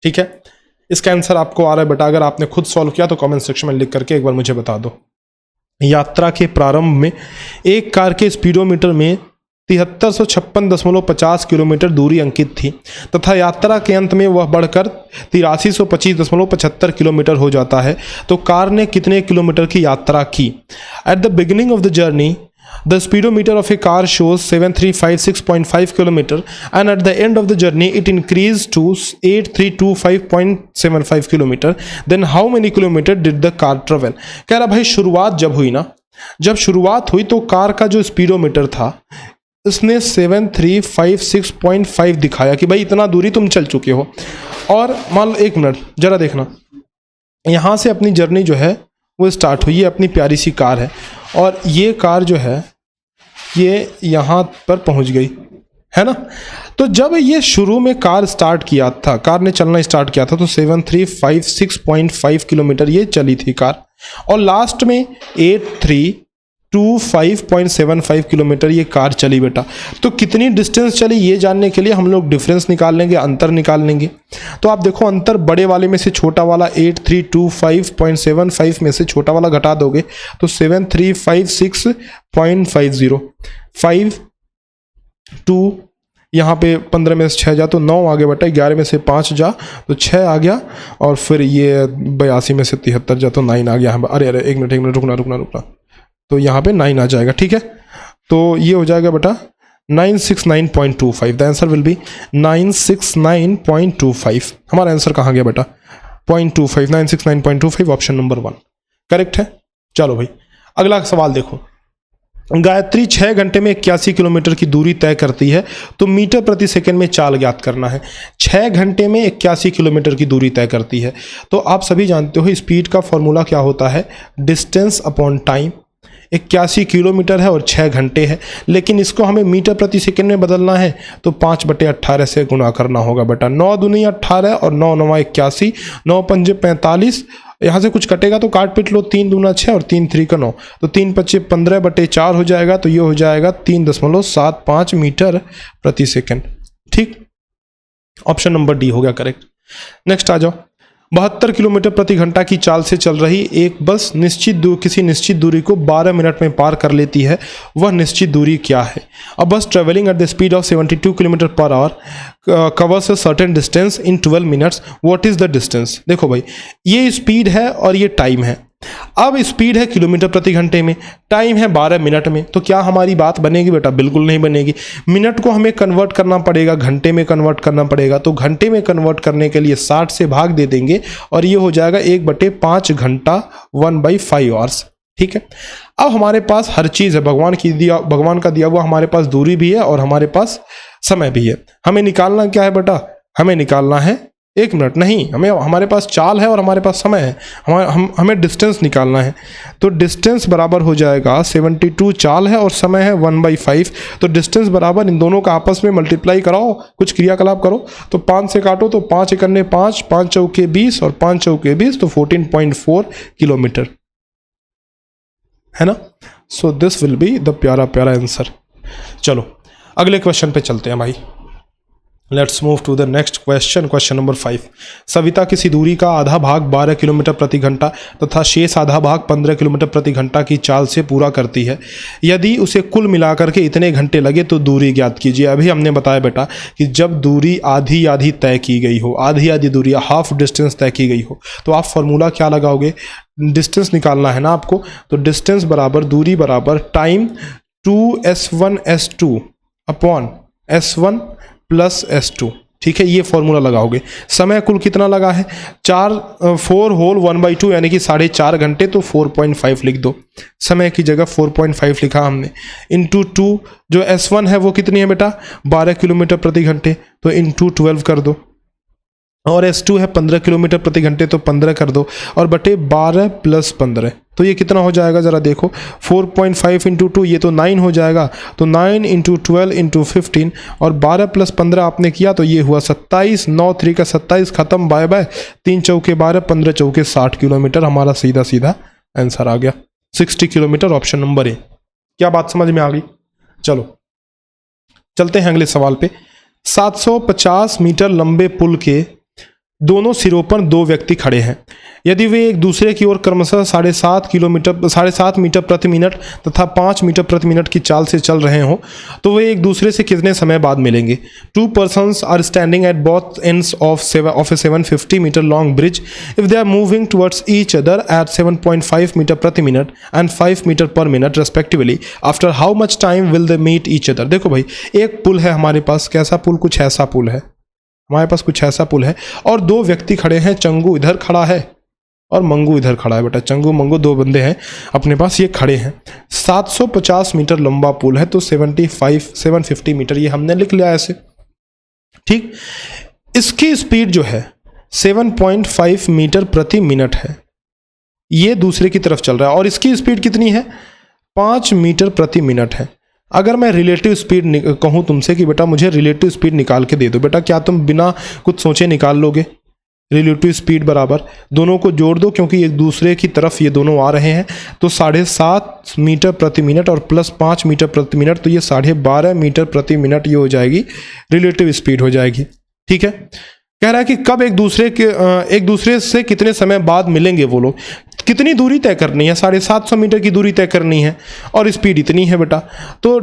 ठीक है। इसका आंसर आपको आ रहा है बेटा, अगर आपने खुद सॉल्व किया तो कमेंट सेक्शन में लिख करके एक बार मुझे बता दो। यात्रा के प्रारंभ में एक कार के स्पीडोमीटर में 7356.50 किलोमीटर दूरी अंकित थी तथा यात्रा के अंत में वह बढ़कर 8325.75 किलोमीटर हो जाता है, तो कार ने कितने किलोमीटर की यात्रा की। At the beginning of the journey the speedometer of a car shows 7356.5 km and at the end of the journey it increased to 8325.75 km. Then how many kilometer did the car travel? कह रहा भाई शुरुआत जब हुई ना, जब शुरुआत हुई तो कार का जो स्पीडोमीटर था उसने 7356.5 दिखाया कि भाई इतना दूरी तुम चल चुके हो। और मान लो, एक मिनट जरा देखना, यहाँ से अपनी जर्नी जो है वो स्टार्ट हुई है, अपनी प्यारी सी कार है और ये कार जो है ये यहाँ पर पहुँच गई है ना। तो जब ये शुरू में कार स्टार्ट किया था, कार ने चलना स्टार्ट किया था, तो 7356.5 किलोमीटर ये चली थी कार, और लास्ट में 8325.75 किलोमीटर ये कार चली बेटा। तो कितनी डिस्टेंस चली ये जानने के लिए हम लोग डिफरेंस निकाल लेंगे, अंतर निकाल लेंगे। तो आप देखो अंतर बड़े वाले में से छोटा वाला 8325.75 में से छोटा वाला घटा दोगे तो 7356.50 5 यहाँ पे 15 में से 6 जा तो 9 आ गया बेटा, 11 में से 5 जा तो 6 आ गया, और फिर ये 82 में से 73 जा तो 9 आ गया। अरे एक मिनट रुकना, तो यहाँ पे 9 आ जाएगा, ठीक है। तो ये हो जाएगा बेटा 969.25। The answer will be 969.25। हमारा आंसर कहाँ गया बेटा 0.25, 969.25 ऑप्शन नंबर 1 करेक्ट है। चलो भाई अगला सवाल देखो, गायत्री 6 घंटे में 81 किलोमीटर की दूरी तय करती है, तो मीटर प्रति सेकंड में चाल ज्ञात करना है। 6 घंटे में 81 किलोमीटर की दूरी तय करती है, तो आप सभी जानते हो स्पीड का फॉर्मूला क्या होता है, डिस्टेंस अपॉन टाइम। 81 किलोमीटर है और 6 घंटे है, लेकिन इसको हमें मीटर प्रति सेकंड में बदलना है तो 5/18 से गुणा करना होगा बेटा। 9 दूनी 18 और 9 9 81, 9 पंजे 45, यहाँ से कुछ कटेगा तो काट पीट लो, 3 दूना 6 और 3 3 का 9, तो 3 5 15/4 हो जाएगा, तो ये हो जाएगा 3.75 मीटर प्रति सेकंड, ठीक। ऑप्शन नंबर डी हो गया करेक्ट। नेक्स्ट आ जाओ, 72 किलोमीटर प्रति घंटा की चाल से चल रही एक बस किसी निश्चित दूरी को 12 मिनट में पार कर लेती है, वह निश्चित दूरी क्या है। अ बस travelling at the speed of 72 kilometre per our covers a certain distance in 12 minutes, what is the distance. देखो भाई ये स्पीड है और ये टाइम है। अब स्पीड है किलोमीटर प्रति घंटे में, टाइम है 12 मिनट में, तो क्या हमारी बात बनेगी बेटा, बिल्कुल नहीं बनेगी। मिनट को हमें कन्वर्ट करना पड़ेगा, घंटे में कन्वर्ट करना पड़ेगा, तो घंटे में कन्वर्ट करने के लिए 60 से भाग दे देंगे और ये हो जाएगा 1/5 घंटा, 1/5 आवर्स, ठीक है। अब हमारे पास हर चीज़ है, भगवान का दिया हुआ हमारे पास दूरी भी है और हमारे पास समय भी है। हमें निकालना क्या है बेटा, हमें निकालना है 1 मिनट नहीं, हमारे पास चाल है और हमारे पास समय है, हमें डिस्टेंस निकालना है। तो डिस्टेंस बराबर हो जाएगा 72 चाल है और समय है 1/5। तो डिस्टेंस बराबर इन दोनों का आपस में मल्टीप्लाई कराओ, कुछ क्रियाकलाप करो। तो 5 से काटो तो 5 एकन्ने 5, 5 चौके 20 और 5 चौके 20, तो 14.4 किलोमीटर है ना। So this will be the प्यारा प्यारा आंसर। चलो अगले क्वेश्चन पे चलते हैं भाई। Let's move to the next question, question number 5। Savita किसी दूरी का आधा भाग 12 किलोमीटर प्रति घंटा तथा शेष आधा भाग 15 किलोमीटर प्रति घंटा की चाल से पूरा करती है। यदि उसे कुल मिलाकर के इतने घंटे लगे तो दूरी ज्ञात कीजिए। अभी हमने बताया बेटा कि जब दूरी आधी आधी तय की गई हो, आधी आधी दूरी हाफ डिस्टेंस तय की गई हो, तो आप फॉर्मूला क्या लगाओगे, डिस्टेंस निकालना है ना आपको। तो डिस्टेंस बराबर दूरी बराबर time 2s1s2 upon s1 plus s2, ठीक है, ये फॉर्मूला लगाओगे। समय कुल कितना लगा है, 4 होल 1/2 यानी कि 4.5 घंटे, तो 4.5 लिख दो। समय की जगह 4.5 लिखा हमने, इंटू 2। जो s1 है वो कितनी है बेटा, 12 किलोमीटर प्रति घंटे, तो इंटू 12 कर दो। और s2 है 15 किलोमीटर प्रति घंटे, तो 15 कर दो, और बटे 12 प्लस 15, तो ये कितना हो जाएगा ज़रा देखो, 4.5 इंटू 2 ये तो 9 हो जाएगा, तो 9 इंटू 12 इंटू 15 और 12 प्लस 15 आपने किया तो ये हुआ 27, 9 3 का 27, खत्म, बाय बाय। 3 चौके 12, 15 चौके 60 किलोमीटर, हमारा सीधा सीधा आंसर आ गया 60 किलोमीटर, ऑप्शन नंबर ए। क्या बात समझ में आ गई। चलो चलते हैं अगले सवाल पे। 750 मीटर लंबे पुल के दोनों सिरों पर 2 व्यक्ति खड़े हैं। यदि वे एक दूसरे की ओर क्रमशः 7.5 मीटर प्रति मिनट तथा 5 मीटर प्रति मिनट की चाल से चल रहे हों तो वे एक दूसरे से कितने समय बाद मिलेंगे। 2 persons are standing at both ends of a 750 metre long bridge if they are moving towards each other at 7.5 metre प्रति minute and 5 metre per minute respectively, after how much time will they meet each other. देखो भाई, एक पुल है हमारे पास, कैसा पुल, कुछ ऐसा पुल है हमारे पास, कुछ ऐसा पुल है, और 2 व्यक्ति खड़े हैं। चंगू इधर खड़ा है और मंगू इधर खड़ा है बेटा, चंगू मंगू 2 बंदे हैं अपने पास, ये खड़े हैं। 750 मीटर लंबा पुल है, तो 750 मीटर ये हमने लिख लिया ऐसे, ठीक। इसकी स्पीड जो है 7.5 मीटर प्रति मिनट है, ये दूसरे की तरफ चल रहा है, और इसकी स्पीड कितनी है, 5 मीटर प्रति मिनट है। अगर मैं रिलेटिव स्पीड कहूँ तुमसे कि बेटा मुझे रिलेटिव स्पीड निकाल के दे दो, बेटा क्या तुम बिना कुछ सोचे निकाल लोगे। रिलेटिव स्पीड बराबर दोनों को जोड़ दो, क्योंकि एक दूसरे की तरफ ये दोनों आ रहे हैं, तो 7.5 मीटर प्रति मिनट और प्लस 5 मीटर प्रति मिनट, तो ये 12.5 मीटर प्रति मिनट ये हो जाएगी रिलेटिव स्पीड हो जाएगी, ठीक है। कह रहा है कि कब एक दूसरे से कितने समय बाद मिलेंगे वो लोग। कितनी दूरी तय करनी है, 750 मीटर की दूरी तय करनी है, और स्पीड इतनी है बेटा। तो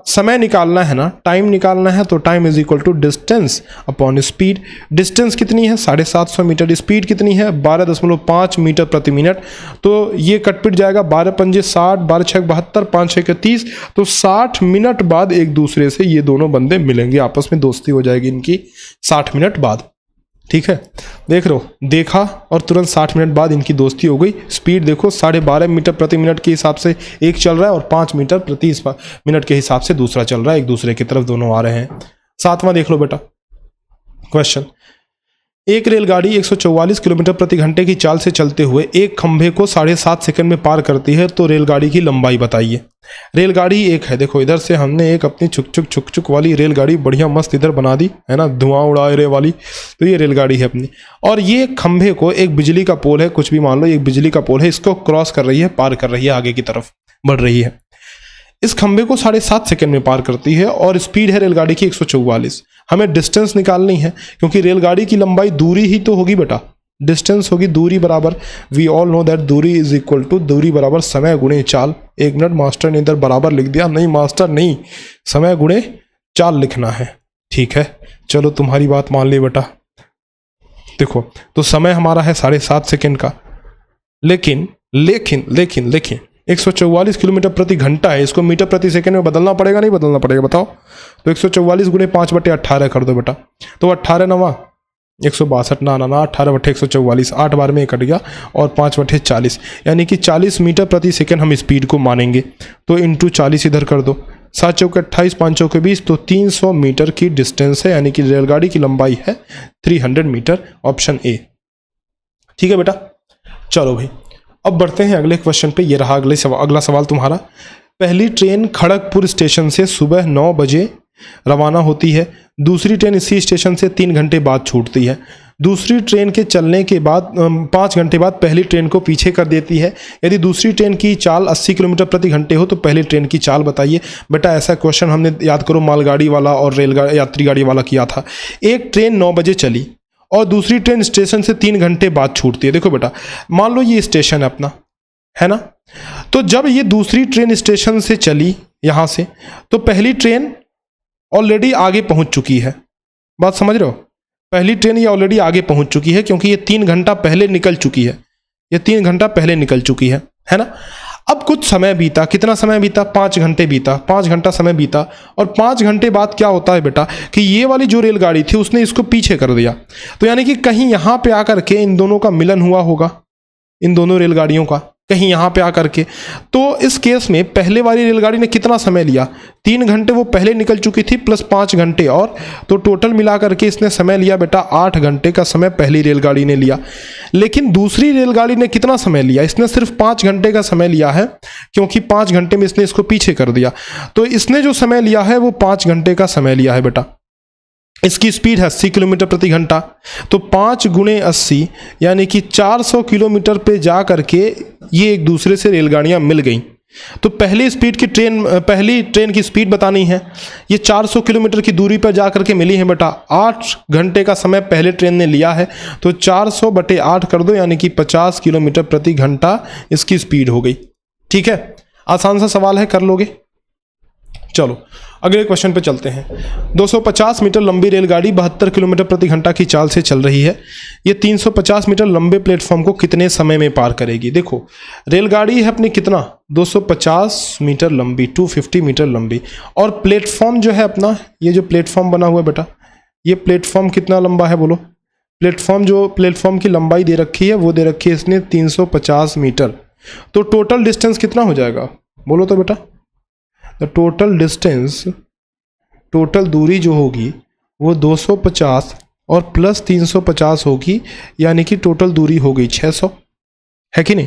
समय निकालना है ना, टाइम निकालना है, तो time is equal to distance upon speed. Distance कितनी है 750 मीटर, स्पीड कितनी है 12.5 मीटर प्रति मिनट, तो ये कटपिट जाएगा, 12 पंजे 60, 12 6 72, 5 6 30, तो 60 मिनट बाद एक दूसरे से ये दोनों बंदे मिलेंगे, आपस में दोस्ती हो जाएगी इनकी 60 मिनट बाद, ठीक है। देख रहे हो, देखा और तुरंत 60 मिनट बाद इनकी दोस्ती हो गई। स्पीड देखो 12.5 मीटर प्रति मिनट के हिसाब से एक चल रहा है, और 5 मीटर प्रति मिनट के हिसाब से दूसरा चल रहा है, एक दूसरे की तरफ दोनों आ रहे हैं। 7वां देख लो बेटा क्वेश्चन। एक रेलगाड़ी 144 किलोमीटर प्रति घंटे की चाल से चलते हुए एक खंभे को 7.5 सेकंड में पार करती है, तो रेलगाड़ी की लंबाई बताइए। रेलगाड़ी एक है, देखो इधर से हमने एक अपनी छुक छुक वाली रेलगाड़ी बढ़िया मस्त इधर बना दी है ना, धुआं उड़ाए रे वाली, तो ये रेलगाड़ी है अपनी। और ये खंभे को एक बिजली का पोल है, कुछ भी मान लो, एक बिजली का पोल है, इसको क्रॉस कर रही है, पार कर रही है, आगे की तरफ बढ़ रही है। इस खंभे को 7.5 सेकंड में पार करती है, और स्पीड है रेलगाड़ी की 144। हमें डिस्टेंस निकालनी है, क्योंकि रेलगाड़ी की लंबाई दूरी ही तो होगी बेटा, डिस्टेंस होगी दूरी बराबर, वी ऑल नो दैट दूरी इज इक्वल टू, दूरी बराबर समय गुणे चाल। 1 मिनट, मास्टर ने इधर बराबर लिख दिया, नहीं मास्टर नहीं, समय गुणे चाल लिखना है, ठीक है। चलो तुम्हारी बात मान ली बेटा। देखो तो समय हमारा है 7.5 सेकंड का, लेकिन 144 किलोमीटर प्रति घंटा है, इसको मीटर प्रति सेकंड में बदलना पड़ेगा, नहीं बदलना पड़ेगा बताओ। तो 144 गुणे 5/18 कर दो बेटा, तो 18 9 162, ना 18 बटे 144, 8 बार में कट गया, और 5/40, यानी कि 40 मीटर प्रति सेकंड हम स्पीड को मानेंगे। तो इंटू 40 इधर कर दो, 7 चौके 28, 5 चौके 20, तो 300 मीटर की डिस्टेंस है, यानी कि रेलगाड़ी की लंबाई है 300 मीटर, ऑप्शन ए। ठीक है बेटा, चलो भाई अब बढ़ते हैं अगले क्वेश्चन पे। ये रहा अगला सवाल तुम्हारा। पहली ट्रेन खड़गपुर स्टेशन से सुबह 9 बजे रवाना होती है, दूसरी ट्रेन इसी स्टेशन से 3 घंटे बाद छूटती है। दूसरी ट्रेन के चलने के बाद 5 घंटे बाद पहली ट्रेन को पीछे कर देती है। यदि दूसरी ट्रेन की चाल 80 किलोमीटर प्रति घंटे हो तो पहली ट्रेन की चाल बताइए। बेटा ऐसा क्वेश्चन हमने याद करो मालगाड़ी वाला और रेलगाड़ी यात्री गाड़ी वाला किया था। एक ट्रेन 9 बजे चली और दूसरी ट्रेन स्टेशन से 3 घंटे बाद छूटती है। देखो बेटा, मान लो ये स्टेशन है अपना, है ना, तो जब ये दूसरी ट्रेन स्टेशन से चली यहाँ से, तो पहली ट्रेन ऑलरेडी आगे पहुँच चुकी है। बात समझ रहे हो? पहली ट्रेन ये ऑलरेडी आगे पहुँच चुकी है क्योंकि ये 3 घंटा पहले निकल चुकी है, ये 3 घंटा पहले निकल चुकी है ना। अब कुछ समय बीता, कितना समय बीता? 5 घंटे बीता, 5 घंटा समय बीता, और 5 घंटे बाद क्या होता है बेटा कि ये वाली जो रेलगाड़ी थी उसने इसको पीछे कर दिया। तो यानी कि कहीं यहाँ पे आकर के इन दोनों का मिलन हुआ होगा, इन दोनों रेलगाड़ियों का कहीं यहाँ पे आकर के। तो इस केस में पहले वाली रेलगाड़ी ने कितना समय लिया? 3 घंटे वो पहले निकल चुकी थी प्लस 5 घंटे और, तो टोटल मिला करके इसने समय लिया बेटा 8 घंटे का समय पहली रेलगाड़ी ने लिया। लेकिन दूसरी रेलगाड़ी ने कितना समय लिया? इसने सिर्फ 5 घंटे का समय लिया है क्योंकि 5 घंटे में इसने इसको पीछे कर दिया। तो इसने जो समय लिया है वो 5 घंटे का समय लिया है बेटा। इसकी स्पीड है 80 किलोमीटर प्रति घंटा, तो 5 गुणे 80 यानी कि 400 किलोमीटर पे जा करके ये एक दूसरे से रेलगाड़ियां मिल गई। तो पहली ट्रेन की स्पीड बतानी है। ये 400 किलोमीटर की दूरी पर जा करके मिली है बेटा। 8 घंटे का समय पहले ट्रेन ने लिया है, तो 400/8 कर दो, यानी कि 50 किलोमीटर प्रति घंटा इसकी स्पीड हो गई। ठीक है, आसान सा सवाल है, कर लोगे। चलो अगले क्वेश्चन पे चलते हैं। 250 मीटर लंबी रेलगाड़ी 72 किलोमीटर प्रति घंटा की चाल से चल रही है। ये 350 मीटर लंबे प्लेटफॉर्म को कितने समय में पार करेगी? देखो रेलगाड़ी है अपनी कितना 250 मीटर लंबी, 250 मीटर लंबी, और प्लेटफॉर्म जो है अपना, ये जो प्लेटफॉर्म बना हुआ है बेटा, ये प्लेटफॉर्म कितना लंबा है बोलो? प्लेटफॉर्म की लंबाई दे रखी है, वो दे रखी है इसने 350 मीटर। तो टोटल डिस्टेंस कितना हो जाएगा बोलो तो बेटा? टोटल डिस्टेंस, टोटल दूरी जो होगी वो 250 और प्लस 350 होगी, यानी कि टोटल दूरी हो गई 600, है कि नहीं?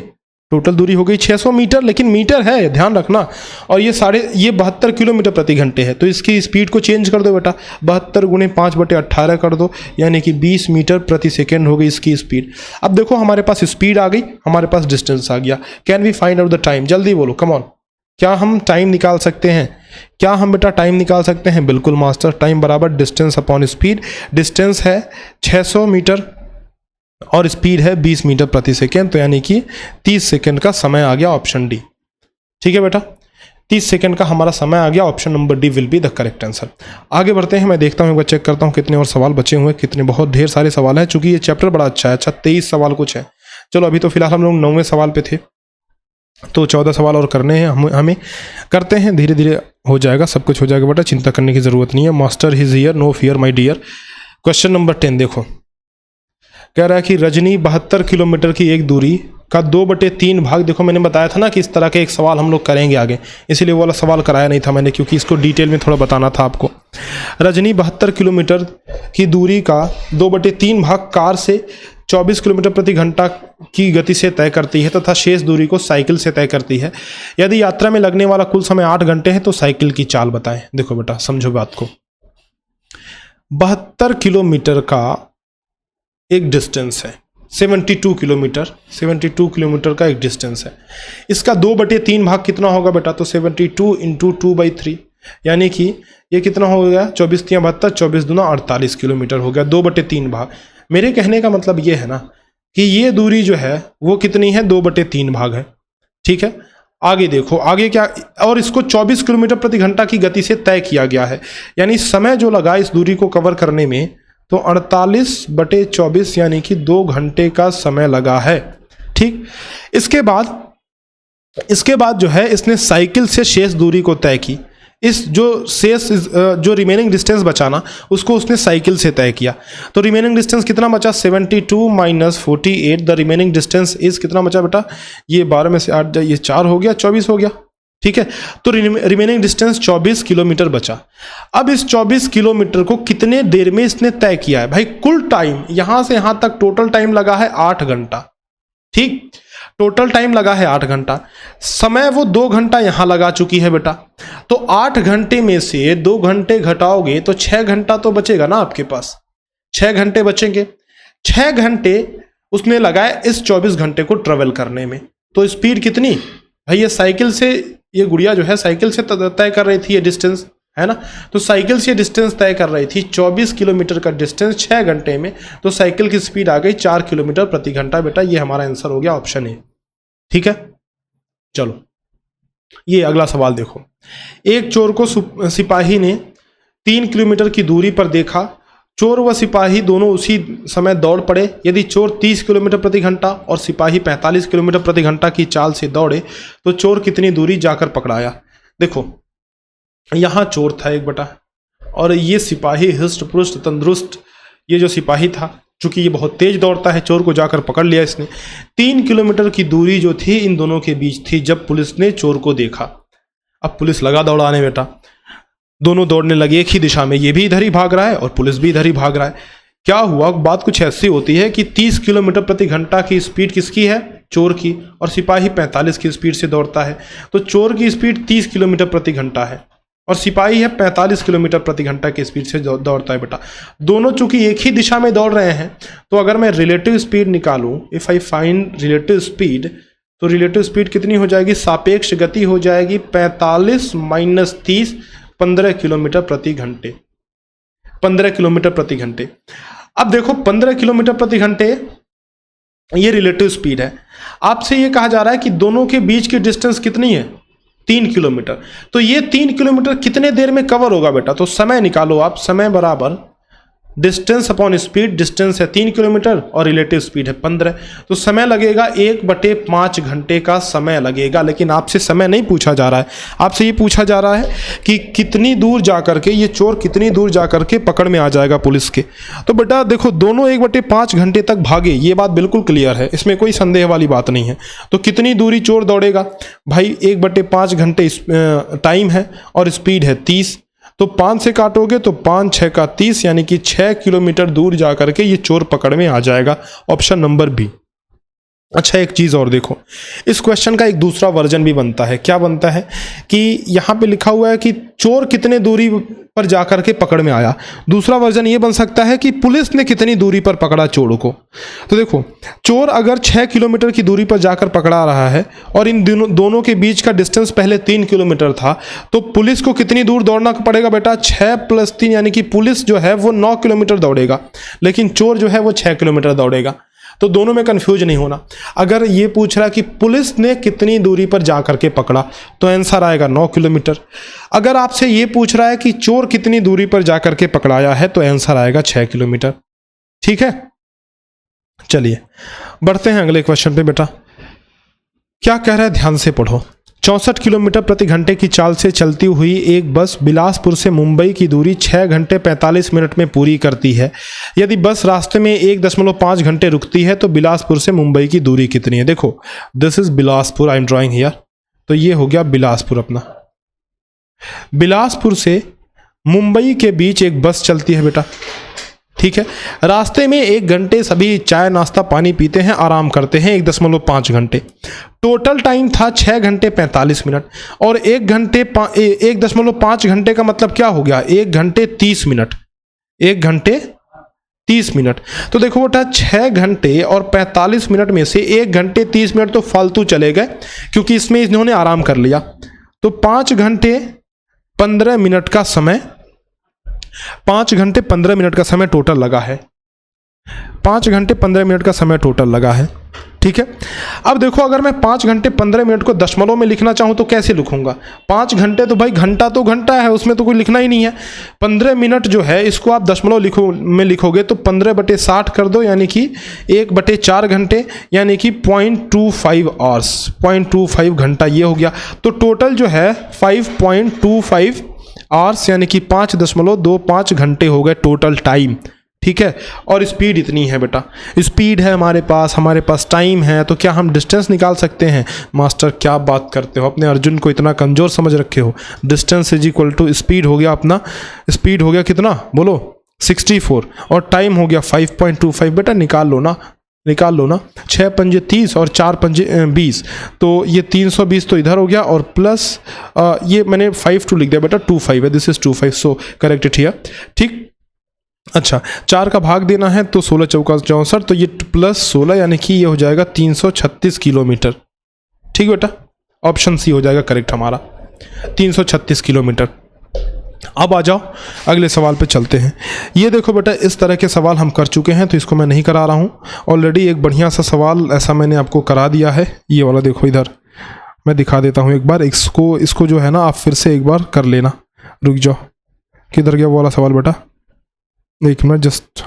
टोटल दूरी हो गई 600 मीटर, लेकिन मीटर है ध्यान रखना। और ये 72 किलोमीटर प्रति घंटे है, तो इसकी स्पीड को चेंज कर दो बेटा, 72 गुणे 5/18 कर दो, यानी कि 20 मीटर प्रति सेकेंड हो गई इसकी स्पीड। अब देखो हमारे पास स्पीड आ गई, हमारे पास डिस्टेंस आ गया। Can we find out the time? जल्दी बोलो, कम ऑन। क्या हम टाइम निकाल सकते हैं? क्या हम बेटा टाइम निकाल सकते हैं? बिल्कुल मास्टर, टाइम बराबर डिस्टेंस अपॉन स्पीड। डिस्टेंस है 600 मीटर और स्पीड है 20 मीटर प्रति सेकेंड, तो यानी कि 30 सेकेंड का समय आ गया, ऑप्शन डी। ठीक है बेटा, 30 सेकेंड का हमारा समय आ गया, option number D will be the correct answer. आगे बढ़ते हैं, मैं देखता हूँ एक बार चेक करता हूँ कितने और सवाल बचे हुए, कितने, बहुत ढेर सारे सवाल हैं, चूंकि ये चैप्टर बड़ा अच्छा है। अच्छा 23 सवाल कुछ है। चलो अभी तो फिलहाल हम लोग 9वें सवाल पे थे, तो 14 सवाल और करने हैं हमें करते हैं, धीरे धीरे हो जाएगा, सब कुछ हो जाएगा बेटा, चिंता करने की जरूरत नहीं है। Master his here, no fear my dear. Question number 10 देखो, कह रहा है कि रजनी 72 किलोमीटर की एक दूरी का 2/3 भाग, देखो मैंने बताया था ना कि इस तरह के एक सवाल हम लोग करेंगे आगे, इसीलिए वो वाला सवाल कराया नहीं था मैंने, क्योंकि इसको डिटेल में थोड़ा बताना था आपको। रजनी 72 किलोमीटर की दूरी का 2/3 भाग कार से 24 किलोमीटर प्रति घंटा की गति से तय करती है तथा शेष दूरी को साइकिल से तय करती है। यदि यात्रा में लगने वाला कुल समय 8 घंटे है तो साइकिल की चाल बताएं। देखो बेटा समझो बात को, 72 किलोमीटर का एक डिस्टेंस है, 72 किलोमीटर का एक डिस्टेंस है। इसका 2/3 भाग कितना होगा बेटा? तो 72 इंटू 2/3, यानी कि ये कितना हो गया? 24 × 72, 24 दूना 48 किलोमीटर हो गया, 2/3 भाग। मेरे कहने का मतलब ये है ना कि ये दूरी जो है वो कितनी है? 2/3 भाग है। ठीक है, आगे देखो, आगे क्या, और इसको 24 किलोमीटर प्रति घंटा की गति से तय किया गया है, यानी समय जो लगा इस दूरी को कवर करने में, तो 48/24 यानी कि 2 घंटे का समय लगा है। ठीक, इसके बाद जो है इसने साइकिल से शेष दूरी को तय की। इस जो रिमेनिंग डिस्टेंस बचाना उसको उसने साइकिल से तय किया। तो रिमेनिंग डिस्टेंस कितना बचा? 72 minus 48, the remaining distance is कितना बचा बेटा? ये 12 में से 8 ये 4 हो गया, 24 हो गया। ठीक है, तो रिमेनिंग डिस्टेंस 24 किलोमीटर बचा। अब इस 24 किलोमीटर को कितने देर में इसने तय किया है? भाई कुल टाइम यहां से यहां तक टोटल टाइम लगा है 8 घंटा। ठीक, टोटल टाइम लगा है 8 घंटा। समय वो 2 घंटा यहां लगा चुकी है बेटा। तो 8 घंटे में से 2 घंटे घटाओगे तो 6 घंटा तो बचेगा ना आपके पास, 6 घंटे बचेंगे। 6 घंटे उसने लगाए इस 24 घंटे को ट्रेवल करने में। तो स्पीड कितनी? भाई ये साइकिल से, ये गुड़िया जो है साइकिल से तय कर रही थी ये डिस्टेंस, है ना। तो साइकिल से डिस्टेंस तय कर रही थी 24 किलोमीटर का डिस्टेंस 6 घंटे में। तो साइकिल की स्पीड आ गई 4 किलोमीटर प्रति घंटा। बेटा ये हमारा आंसर हो गया ऑप्शन ए। ठीक है, चलो ये अगला सवाल देखो। एक चोर को सिपाही ने 3 किलोमीटर की दूरी पर देखा। चोर व सिपाही दोनों उसी समय दौड़ पड़े। यदि चोर 30 किलोमीटर प्रति घंटा और सिपाही 45 किलोमीटर प्रति घंटा की चाल से दौड़े तो चोर कितनी दूरी जाकर पकड़ाया? देखो यहां चोर था एक बेटा, और ये सिपाही हृष्ट पुष्ट तंदुरुस्त, ये जो सिपाही था चूंकि ये बहुत तेज दौड़ता है, चोर को जाकर पकड़ लिया इसने। 3 किलोमीटर की दूरी जो थी इन दोनों के बीच थी जब पुलिस ने चोर को देखा। अब पुलिस लगा दौड़ाने बेटा, दोनों दौड़ने लगे एक ही दिशा में, ये भी इधर ही भाग रहा है और पुलिस भी इधर ही भाग रहा है। क्या हुआ? बात कुछ ऐसी होती है कि 30 किलोमीटर प्रति घंटा की स्पीड किसकी है? चोर की, और सिपाही 45 की स्पीड से दौड़ता है। तो चोर की स्पीड 30 किलोमीटर प्रति घंटा है और सिपाही है 45 किलोमीटर प्रति घंटा की स्पीड से दौड़ता है बेटा। दोनों चूंकि एक ही दिशा में दौड़ रहे हैं, तो अगर मैं रिलेटिव स्पीड निकालूं, if I find relative speed, तो रिलेटिव स्पीड कितनी हो जाएगी? सापेक्ष गति हो जाएगी 45 माइनस 30, 15 किलोमीटर प्रति घंटे। 15 किलोमीटर प्रति घंटे। अब देखो 15 किलोमीटर प्रति घंटे ये रिलेटिव स्पीड है। आपसे ये कहा जा रहा है कि दोनों के बीच की डिस्टेंस कितनी है? 3 किलोमीटर। तो ये 3 किलोमीटर कितने देर में कवर होगा बेटा? तो समय निकालो आप, समय बराबर डिस्टेंस अपॉन स्पीड। डिस्टेंस है 3 किलोमीटर और रिलेटिव स्पीड है 15, तो समय लगेगा 1/5 घंटे का समय लगेगा। लेकिन आपसे समय नहीं पूछा जा रहा है, आपसे ये पूछा जा रहा है कि कितनी दूर जाकर के ये चोर कितनी दूर जाकर के पकड़ में आ जाएगा पुलिस के। तो बेटा देखो दोनों 1/5 घंटे तक भागे, ये बात बिल्कुल क्लियर है, इसमें कोई संदेह वाली बात नहीं है। तो कितनी दूरी चोर दौड़ेगा? भाई 1/5 घंटे टाइम है और स्पीड है 30, तो 5 से काटोगे तो 5 6 का 30, यानी कि 6 किलोमीटर दूर जाकर के ये चोर पकड़ में आ जाएगा। Option number B. अच्छा एक चीज़ और देखो, इस क्वेश्चन का एक दूसरा वर्जन भी बनता है। क्या बनता है कि यहाँ पे लिखा हुआ है कि चोर कितने दूरी पर जाकर के पकड़ में आया। दूसरा वर्जन ये बन सकता है कि पुलिस ने कितनी दूरी पर पकड़ा चोर को। तो देखो चोर अगर 6 किलोमीटर की दूरी पर जाकर पकड़ा रहा है और इन दोनों के बीच का डिस्टेंस पहले 3 किलोमीटर था, तो पुलिस को कितनी दूर दौड़ना पड़ेगा बेटा? 6 + 3, यानी कि पुलिस जो है वो 9 किलोमीटर दौड़ेगा, लेकिन चोर जो है वो 6 किलोमीटर दौड़ेगा। तो दोनों में कंफ्यूज नहीं होना। अगर ये पूछ रहा कि पुलिस ने कितनी दूरी पर जाकर के पकड़ा, तो आंसर आएगा 9 किलोमीटर। अगर आपसे ये पूछ रहा है कि चोर कितनी दूरी पर जाकर के पकड़ाया है, तो आंसर आएगा 6 किलोमीटर। ठीक है, चलिए बढ़ते हैं अगले क्वेश्चन पे। बेटा क्या कह रहा है, ध्यान से पढ़ो। 64 किलोमीटर प्रति घंटे की चाल से चलती हुई एक बस बिलासपुर से मुंबई की दूरी 6 घंटे 45 मिनट में पूरी करती है। यदि बस रास्ते में 1.5 घंटे रुकती है तो बिलासपुर से मुंबई की दूरी कितनी है? देखो this is Bilaspur, I am drawing here. तो ये हो गया बिलासपुर अपना। बिलासपुर से मुंबई के बीच एक बस चलती है बेटा, ठीक है। रास्ते में 1 घंटे सभी चाय नाश्ता पानी पीते हैं, आराम करते हैं 1.5 घंटे। टोटल टाइम था 6 घंटे 45 मिनट और 1.5 घंटे का मतलब क्या हो गया? 1 घंटे 30 मिनट। 1 घंटे 30 मिनट। तो देखो बेटा 6 घंटे और 45 मिनट में से 1 घंटे 30 मिनट तो फालतू चले गए क्योंकि इसमें इन्होंने आराम कर लिया। तो 5 घंटे 15 मिनट का समय, 5 घंटे 15 मिनट का समय टोटल लगा है। 5 घंटे 15 मिनट का समय टोटल लगा है, ठीक है। अब देखो अगर मैं 5 घंटे 15 मिनट को दशमलव में लिखना चाहूं तो कैसे लिखूंगा? 5 घंटे तो भाई घंटा तो घंटा है, उसमें तो कोई लिखना ही नहीं है। 15 मिनट जो है इसको आप दशमलव में लिखोगे तो 15/60 कर दो, यानी कि 1/4 घंटे, यानी कि 0.25 आवर्स, 0.25 घंटा ये हो गया। तो टोटल जो है 5.25 आवर्स, यानी कि 5.25 घंटे हो गए टोटल टाइम, ठीक है, और स्पीड इतनी है बेटा, स्पीड है हमारे पास टाइम है, तो क्या हम डिस्टेंस निकाल सकते हैं? मास्टर क्या बात करते हो, अपने अर्जुन को इतना कमज़ोर समझ रखे हो। Distance is equal to speed हो गया, अपना स्पीड हो गया कितना बोलो 64, और टाइम हो गया 5.25। बेटा निकाल लो ना 6 पंजे 30 और 4 पंजे 20, तो ये 320 तो इधर हो गया, और प्लस ये मैंने 52 लिख दिया बेटा, 25 है, this is 25, so correct it here. ठीक, अच्छा 4 का भाग देना है तो 16 चौका 64, तो ये प्लस 16 यानी कि ये हो जाएगा 336 किलोमीटर। ठीक बेटा, ऑप्शन सी हो जाएगा करेक्ट हमारा, 336 किलोमीटर। अब आ जाओ अगले सवाल पे चलते हैं। ये देखो बेटा, इस तरह के सवाल हम कर चुके हैं, तो इसको मैं नहीं करा रहा हूँ। ऑलरेडी एक बढ़िया सा सवाल ऐसा मैंने आपको करा दिया है, ये वाला देखो, इधर मैं दिखा देता हूँ एक बार, इसको जो है ना आप फिर से एक बार कर लेना। रुक जाओ, किधर गया वो वाला सवाल बेटा, एक मिनट जस्ट,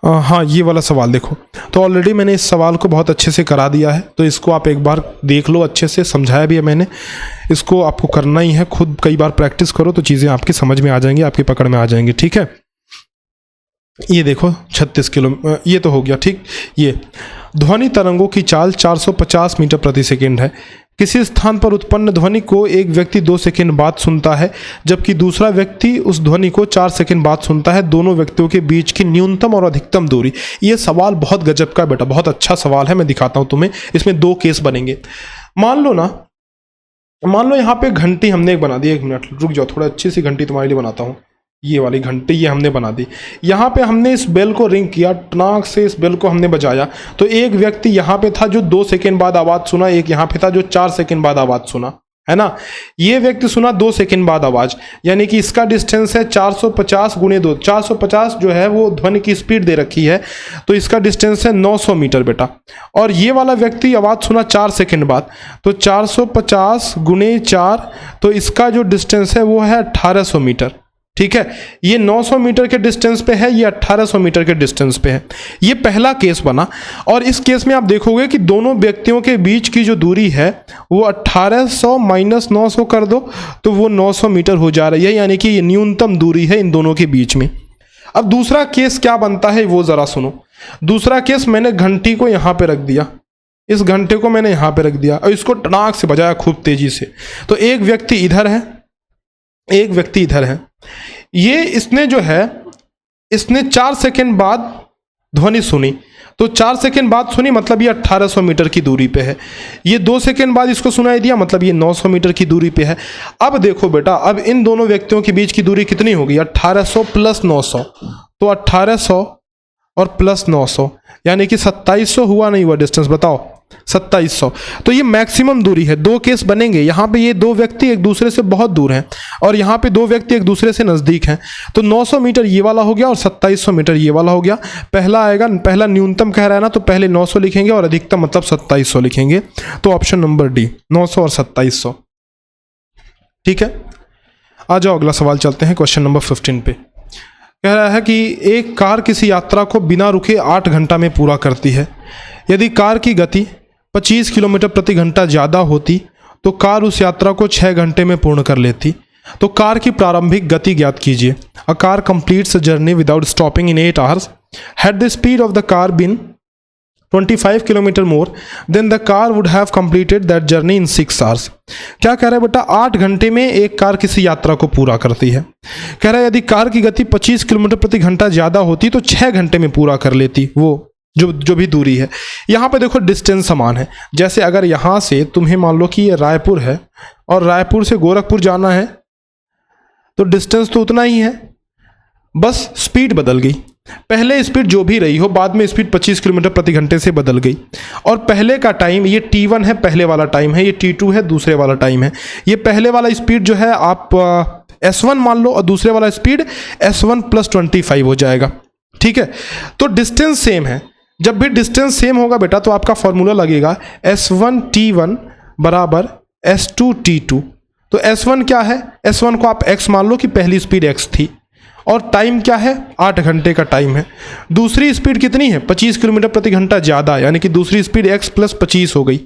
हाँ ये वाला सवाल देखो। तो ऑलरेडी मैंने इस सवाल को बहुत अच्छे से करा दिया है, तो इसको आप एक बार देख लो, अच्छे से समझाया भी है मैंने। इसको आपको करना ही है, खुद कई बार प्रैक्टिस करो तो चीज़ें आपकी समझ में आ जाएंगी, आपकी पकड़ में आ जाएंगी। ठीक है, ये देखो 36 किलो, ये तो हो गया। ठीक, ये ध्वनि तरंगों की चाल 450 मीटर प्रति सेकेंड है। किसी स्थान पर उत्पन्न ध्वनि को एक व्यक्ति 2 सेकंड बाद सुनता है, जबकि दूसरा व्यक्ति उस ध्वनि को 4 सेकंड बाद सुनता है। दोनों व्यक्तियों के बीच की न्यूनतम और अधिकतम दूरी। ये सवाल बहुत गजब का बेटा, बहुत अच्छा सवाल है, मैं दिखाता हूं तुम्हें। इसमें 2 केस बनेंगे। मान लो यहाँ पे घंटी हमने एक बना दी, 1 मिनट रुक जाओ, थोड़ा अच्छी सी घंटी तुम्हारे लिए बनाता हूँ। ये वाली घंटी ये हमने बना दी, यहाँ पे हमने इस बेल को रिंग किया, टनाक से इस बेल को हमने बजाया, तो एक व्यक्ति यहाँ पे था जो 2 सेकंड बाद आवाज़ सुना, एक यहाँ पे था जो 4 सेकंड बाद आवाज़ सुना, है ना। ये व्यक्ति सुना 2 सेकंड बाद आवाज़, यानी कि इसका डिस्टेंस है 450 × 2। 450 जो है वो ध्वनि की स्पीड दे रखी है, तो इसका डिस्टेंस है 900 मीटर बेटा। और ये वाला व्यक्ति आवाज़ सुना 4 सेकंड बाद, तो 450 × 4, तो इसका जो डिस्टेंस है वो है 1800 मीटर। ठीक है, ये 900 मीटर के डिस्टेंस पे है, ये 1800 मीटर के डिस्टेंस पे है। ये पहला केस बना, और इस केस में आप देखोगे कि दोनों व्यक्तियों के बीच की जो दूरी है वो 1800 - 900 कर दो तो वो 900 मीटर हो जा रही है, यानी कि ये न्यूनतम दूरी है इन दोनों के बीच में। अब दूसरा केस क्या बनता है वो ज़रा सुनो। दूसरा केस, मैंने घंटी को यहाँ पे रख दिया, इस घंटे को मैंने यहाँ पे रख दिया और इसको टनाक से बजाया खूब तेजी से, तो एक व्यक्ति इधर है, एक व्यक्ति इधर है। ये इसने जो है, इसने 4 सेकंड बाद ध्वनि सुनी, तो 4 सेकंड बाद सुनी मतलब ये 1800 मीटर की दूरी पे है। ये 2 सेकंड बाद इसको सुनाई दिया मतलब ये 900 मीटर की दूरी पे है। अब देखो बेटा, अब इन दोनों व्यक्तियों के बीच की दूरी कितनी होगी? 1800 + 900, तो 1800 और प्लस 900 यानी कि 2700 हुआ नहीं हुआ डिस्टेंस, बताओ 2700। तो ये मैक्सिमम दूरी है। 2 केस बनेंगे, यहाँ पे ये 2 व्यक्ति एक दूसरे से बहुत दूर हैं और यहाँ पे 2 व्यक्ति एक दूसरे से नज़दीक हैं। तो 900 मीटर ये वाला हो गया और 2700 मीटर ये वाला हो गया। पहला आएगा, पहला न्यूनतम कह रहा है ना, तो पहले 900 लिखेंगे और अधिकतम मतलब 2700 लिखेंगे। तो ऑप्शन नंबर डी 900 और 2700। ठीक है, आ जाओ अगला सवाल चलते हैं क्वेश्चन नंबर 15 पे। कह रहा है कि एक कार किसी यात्रा को बिना रुके 8 घंटा में पूरा करती है। यदि कार की गति 25 किलोमीटर प्रति घंटा ज़्यादा होती तो कार उस यात्रा को 6 घंटे में पूर्ण कर लेती। तो कार की प्रारंभिक गति ज्ञात कीजिए। A car completes a journey without stopping in 8 hours. Had the speed of the car been 25 kilometre more than the car would have completed that journey in 6 hours. क्या कह रहा है बेटा? 8 घंटे में एक कार किसी यात्रा को पूरा करती है। कह रहा है यदि कार की गति 25 किलोमीटर प्रति घंटा ज़्यादा होती तो 6 घंटे में पूरा कर लेती वो जो भी दूरी है। यहाँ पे देखो डिस्टेंस समान है। जैसे अगर यहाँ से तुम्हें मान लो कि ये रायपुर है और रायपुर से गोरखपुर जाना है तो डिस्टेंस तो उतना ही है, बस स्पीड बदल गई। पहले स्पीड जो भी रही हो, बाद में स्पीड 25 किलोमीटर प्रति घंटे से बदल गई। और पहले का टाइम ये T1 है, पहले वाला टाइम है, ये T2 है, दूसरे वाला टाइम है। ये पहले वाला स्पीड जो है आप S1 मान लो और दूसरे वाला स्पीड S1 + 25 हो जाएगा। ठीक है, तो डिस्टेंस सेम है। जब भी डिस्टेंस सेम होगा बेटा तो आपका फॉर्मूला लगेगा S1 T1 = S2 T2। तो S1 क्या है? S1 को आप x मान लो कि पहली स्पीड x थी और टाइम क्या है? 8 घंटे का टाइम है। दूसरी स्पीड कितनी है? 25 किलोमीटर प्रति घंटा ज़्यादा, यानी कि दूसरी स्पीड x + 25 हो गई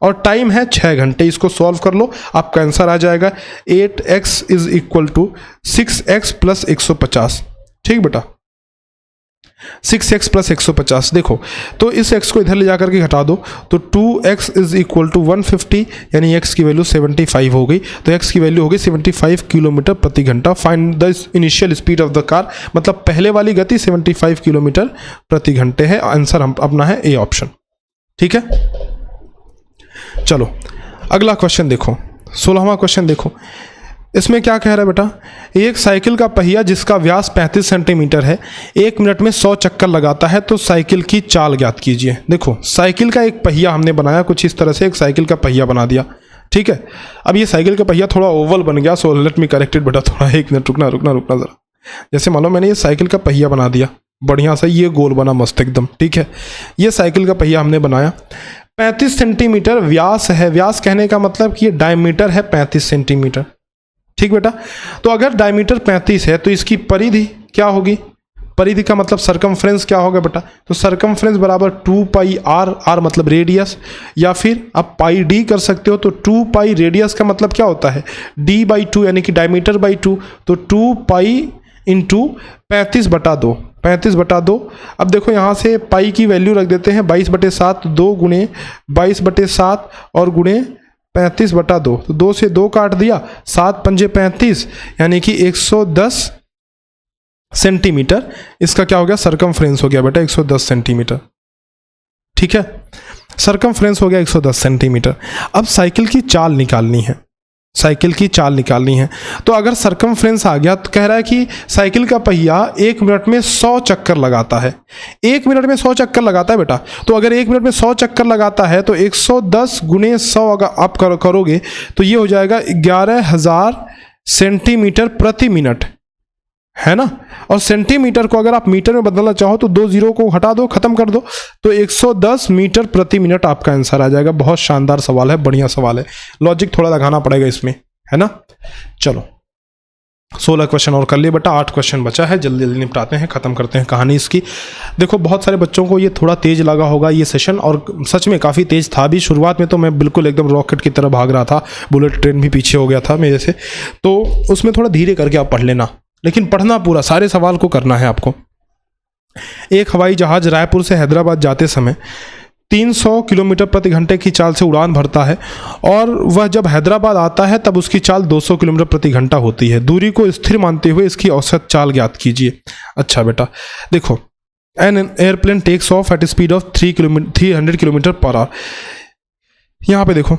और टाइम है 6 घंटे। इसको सॉल्व कर लो, आपका आंसर आ जाएगा 8x = 6x + 150। ठीक बेटा। 6x प्लस 150, देखो तो इस x को इधर ले जाकर के घटा दो तो 2x इज इक्वल टू 150, यानी x की वैल्यू 75 हो गई। तो x की वैल्यू हो गई 75 किलोमीटर प्रति घंटा। Find the initial speed of the car, मतलब पहले वाली गति 75 किलोमीटर प्रति घंटे है। आंसर हम अपना है ए ऑप्शन। ठीक है, चलो अगला क्वेश्चन देखो, 16वां क्वेश्चन देखो। इसमें क्या कह रहा है बेटा, एक साइकिल का पहिया जिसका व्यास 35 सेंटीमीटर है 1 मिनट में 100 चक्कर लगाता है, तो साइकिल की चाल ज्ञात कीजिए। देखो साइकिल का एक पहिया हमने बनाया कुछ इस तरह से, एक साइकिल का पहिया बना दिया। ठीक है, अब ये साइकिल का पहिया थोड़ा ओवल बन गया, सो लेट मी करेक्टेड बेटा, थोड़ा 1 मिनट रुकना ज़रा। जैसे मान लो मैंने ये साइकिल का पहिया बना दिया बढ़िया सा, ये गोल बना मस्त एकदम। ठीक है, ये साइकिल का पहिया हमने बनाया, 35 सेंटीमीटर व्यास है। व्यास कहने का मतलब कि ये डायमीटर है 35 सेंटीमीटर। ठीक बेटा, तो अगर डायमीटर 35 है तो इसकी परिधि क्या होगी, परिधि का मतलब सरकमफ्रेंस क्या होगा बेटा, तो सरकमफ्रेंस बराबर 2 पाई आर, आर मतलब रेडियस, या फिर आप पाई डी कर सकते हो। तो 2 पाई रेडियस का मतलब क्या होता है, डी बाई 2 यानी कि डायमीटर बाई 2, तो 2 पाई इंटू 35/2, 35/2। अब देखो यहाँ से पाई की वैल्यू रख देते हैं 22/7, 2 गुणे 22/7 और गुणे 35/2, तो 2 से 2 काट दिया, 7 पंजे 35, यानी कि 110 सेंटीमीटर इसका क्या हो गया, सरकमफ्रेंस हो गया बेटा 110 सेंटीमीटर। ठीक है, सरकमफ्रेंस हो गया 110 सेंटीमीटर। अब साइकिल की चाल निकालनी है, साइकिल की चाल निकालनी है। तो अगर सरकमफ्रेंस आ गया तो कह रहा है कि साइकिल का पहिया 1 मिनट में 100 चक्कर लगाता है। 1 मिनट में 100 चक्कर लगाता है बेटा, तो अगर 1 मिनट में 100 चक्कर लगाता है तो 110 गुणे 100 अगर आप करोगे तो ये हो जाएगा 11,000 सेंटीमीटर प्रति मिनट, है ना। और सेंटीमीटर को अगर आप मीटर में बदलना चाहो तो 2 जीरो को हटा दो, खत्म कर दो, तो 110 मीटर प्रति मिनट आपका आंसर आ जाएगा। बहुत शानदार सवाल है, बढ़िया सवाल है, लॉजिक थोड़ा लगाना पड़ेगा इसमें, है ना। चलो 16 क्वेश्चन और कर लिए बेटा, 8 क्वेश्चन बचा है, जल्दी जल्दी निपटाते हैं, खत्म करते हैं कहानी इसकी। देखो बहुत सारे बच्चों को ये थोड़ा तेज लगा होगा ये सेशन, और सच में काफ़ी तेज था भी। शुरुआत में तो मैं बिल्कुल एकदम रॉकेट की तरह भाग रहा था, बुलेट ट्रेन भी पीछे हो गया था मेरे से, तो उसमें थोड़ा धीरे करके आप पढ़ लेना, लेकिन पढ़ना पूरा, सारे सवाल को करना है आपको। एक हवाई जहाज रायपुर से हैदराबाद जाते समय 300 किलोमीटर प्रति घंटे की चाल से उड़ान भरता है, और वह जब हैदराबाद आता है तब उसकी चाल 200 किलोमीटर प्रति घंटा होती है। दूरी को स्थिर मानते हुए इसकी औसत चाल ज्ञात कीजिए। अच्छा बेटा देखो, an airplane takes off at speed of 300 kilometre per hour. यहाँ पे देखो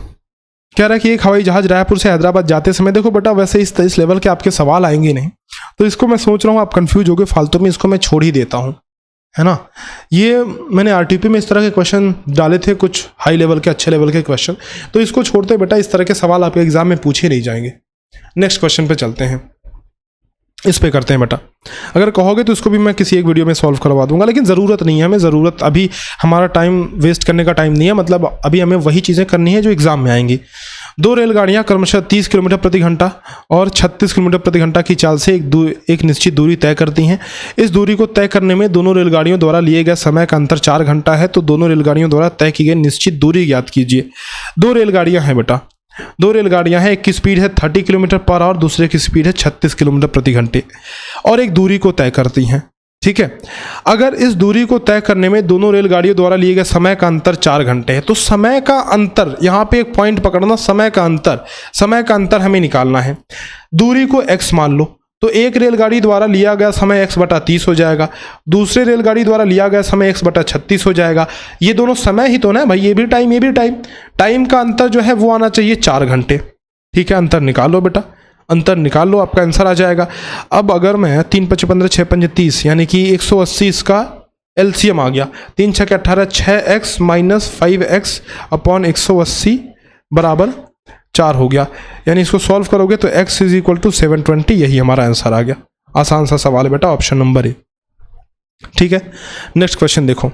कह रहा है कि एक हवाई जहाज रायपुर से हैदराबाद जाते समय, देखो बेटा वैसे इस लेवल के आपके सवाल आएंगे नहीं, तो इसको मैं सोच रहा हूँ आप कंफ्यूज हो गए फालतू में, इसको मैं छोड़ ही देता हूँ, है ना। ये मैंने आरटीपी में इस तरह के क्वेश्चन डाले थे, कुछ हाई लेवल के अच्छे लेवल के क्वेश्चन, तो इसको छोड़ते बेटा, इस तरह के सवाल आपके एग्जाम में पूछे नहीं जाएंगे। नेक्स्ट क्वेश्चन पे चलते हैं, इस पे करते हैं बेटा। अगर कहोगे तो इसको भी मैं किसी एक वीडियो में सॉल्व करवा दूंगा, लेकिन ज़रूरत नहीं है हमें, ज़रूरत अभी हमारा टाइम वेस्ट करने का टाइम नहीं है, मतलब अभी हमें वही चीज़ें करनी है जो एग्जाम में आएंगी। 2 रेलगाड़ियां क्रमशः 30 किलोमीटर प्रति घंटा और 36 किलोमीटर प्रति घंटा की चाल से एक निश्चित दूरी तय करती हैं। इस दूरी को तय करने में दोनों रेलगाड़ियों द्वारा लिए गए समय का अंतर 4 घंटा है, तो दोनों रेलगाड़ियों द्वारा तय की गई निश्चित दूरी ज्ञात कीजिए। 2 रेलगाड़ियां हैं बेटा, 2 रेलगाड़ियां हैं, एक की स्पीड है 30 किलोमीटर पर आवर, दूसरे की स्पीड है 36 किलोमीटर प्रति घंटे, और एक दूरी को तय करती हैं। ठीक है, अगर इस दूरी को तय करने में दोनों रेलगाड़ियों द्वारा लिए गए समय का अंतर 4 घंटे है, तो समय का अंतर, यहाँ पे एक पॉइंट पकड़ना, समय का अंतर हमें निकालना है। दूरी को x मान लो, तो एक रेलगाड़ी द्वारा लिया गया समय x/30 हो जाएगा, दूसरे रेलगाड़ी द्वारा लिया गया समय x/36 हो जाएगा। ये दोनों समय ही तो ना भाई, ये भी टाइम, ये भी टाइम, टाइम का अंतर जो है वो आना चाहिए 4 घंटे। ठीक है, अंतर निकाल लो बेटा, अंतर निकाल लो, आपका आंसर आ जाएगा। अब अगर मैं 3 × 5 = 15, 6 × 5 = 30, यानी कि 180 इसका एलसीएम आ गया, 3 × 6 = 18, 6x - 5x अपॉन 180 बराबर 4 हो गया, यानी इसको सॉल्व करोगे तो x = 720, यही हमारा आंसर आ गया। आसान सा सवाल है बेटा, ऑप्शन नंबर ए। ठीक है, नेक्स्ट क्वेश्चन देखो।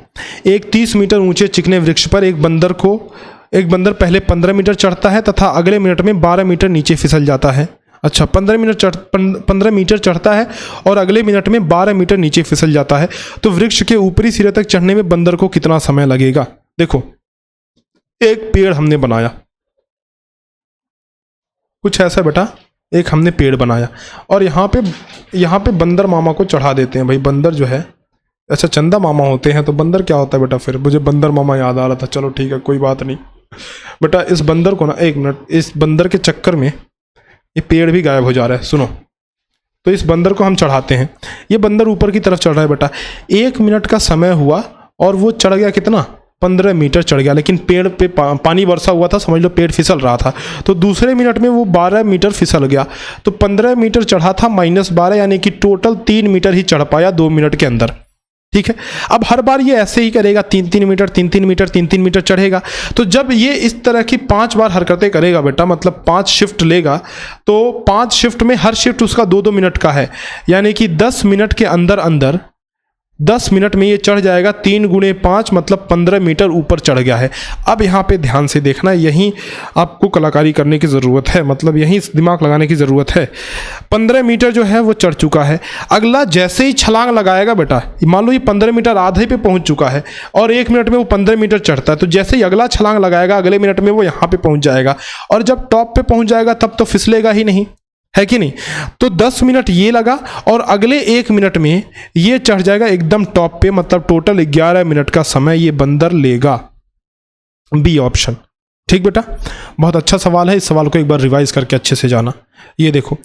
एक 30 मीटर ऊंचे चिकने वृक्ष पर एक बंदर पहले 15 मीटर चढ़ता है तथा अगले मिनट में 12 मीटर नीचे फिसल जाता है। अच्छा, 15 मीटर चढ़ता है और अगले मिनट में 12 मीटर नीचे फिसल जाता है, तो वृक्ष के ऊपरी सिरे तक चढ़ने में बंदर को कितना समय लगेगा। देखो एक पेड़ हमने बनाया, कुछ ऐसा बेटा, एक हमने पेड़ बनाया और यहाँ पे बंदर मामा को चढ़ा देते हैं। भाई बंदर जो है अच्छा चंदा मामा होते हैं, तो बंदर क्या होता है बेटा? फिर मुझे बंदर मामा याद आ रहा था। चलो ठीक है, कोई बात नहीं बेटा। इस बंदर को ना, एक मिनट, इस बंदर के चक्कर में ये पेड़ भी गायब हो जा रहा है। सुनो, तो इस बंदर को हम चढ़ाते हैं। ये बंदर ऊपर की तरफ चढ़ रहा है बेटा। 1 मिनट का समय हुआ और वो चढ़ गया कितना? 15 मीटर चढ़ गया। लेकिन पेड़ पे पानी बरसा हुआ था, समझ लो पेड़ फिसल रहा था। तो दूसरे मिनट में वो 12 मीटर फिसल गया। तो 15 मीटर चढ़ा था -12, यानी कि टोटल 3 मीटर ही चढ़ पाया 2 मिनट के अंदर। ठीक है, अब हर बार ये ऐसे ही करेगा, 3-3 मीटर 3-3 मीटर 3-3 मीटर चढ़ेगा। तो जब ये इस तरह की 5 बार हरकतें करेगा बेटा, मतलब 5 शिफ्ट लेगा, तो 5 शिफ्ट में हर शिफ्ट उसका 2-2 मिनट का है, यानी कि 10 मिनट के अंदर अंदर 10 मिनट में ये चढ़ जाएगा। 3 × 5 मतलब 15 मीटर ऊपर चढ़ गया है। अब यहाँ पे ध्यान से देखना, यहीं आपको कलाकारी करने की ज़रूरत है, मतलब यहीं दिमाग लगाने की ज़रूरत है। 15 मीटर जो है वो चढ़ चुका है। अगला जैसे ही छलांग लगाएगा बेटा, मान लो ये 15 मीटर आधे पे पहुँच चुका है और 1 मिनट में वो 15 मीटर चढ़ता है, तो जैसे ही अगला छलांग लगाएगा अगले मिनट में वो यहाँ पे पहुँच जाएगा। और जब टॉप पे पहुँच जाएगा तब तो फिसलेगा ही नहीं, है कि नहीं? तो 10 मिनट ये लगा और अगले 1 मिनट में ये चढ़ जाएगा एकदम टॉप पे, मतलब टोटल 11 मिनट का समय ये बंदर लेगा। B option. ठीक बेटा, बहुत अच्छा सवाल है। इस सवाल को एक बार रिवाइज करके अच्छे से जाना। ये देखो,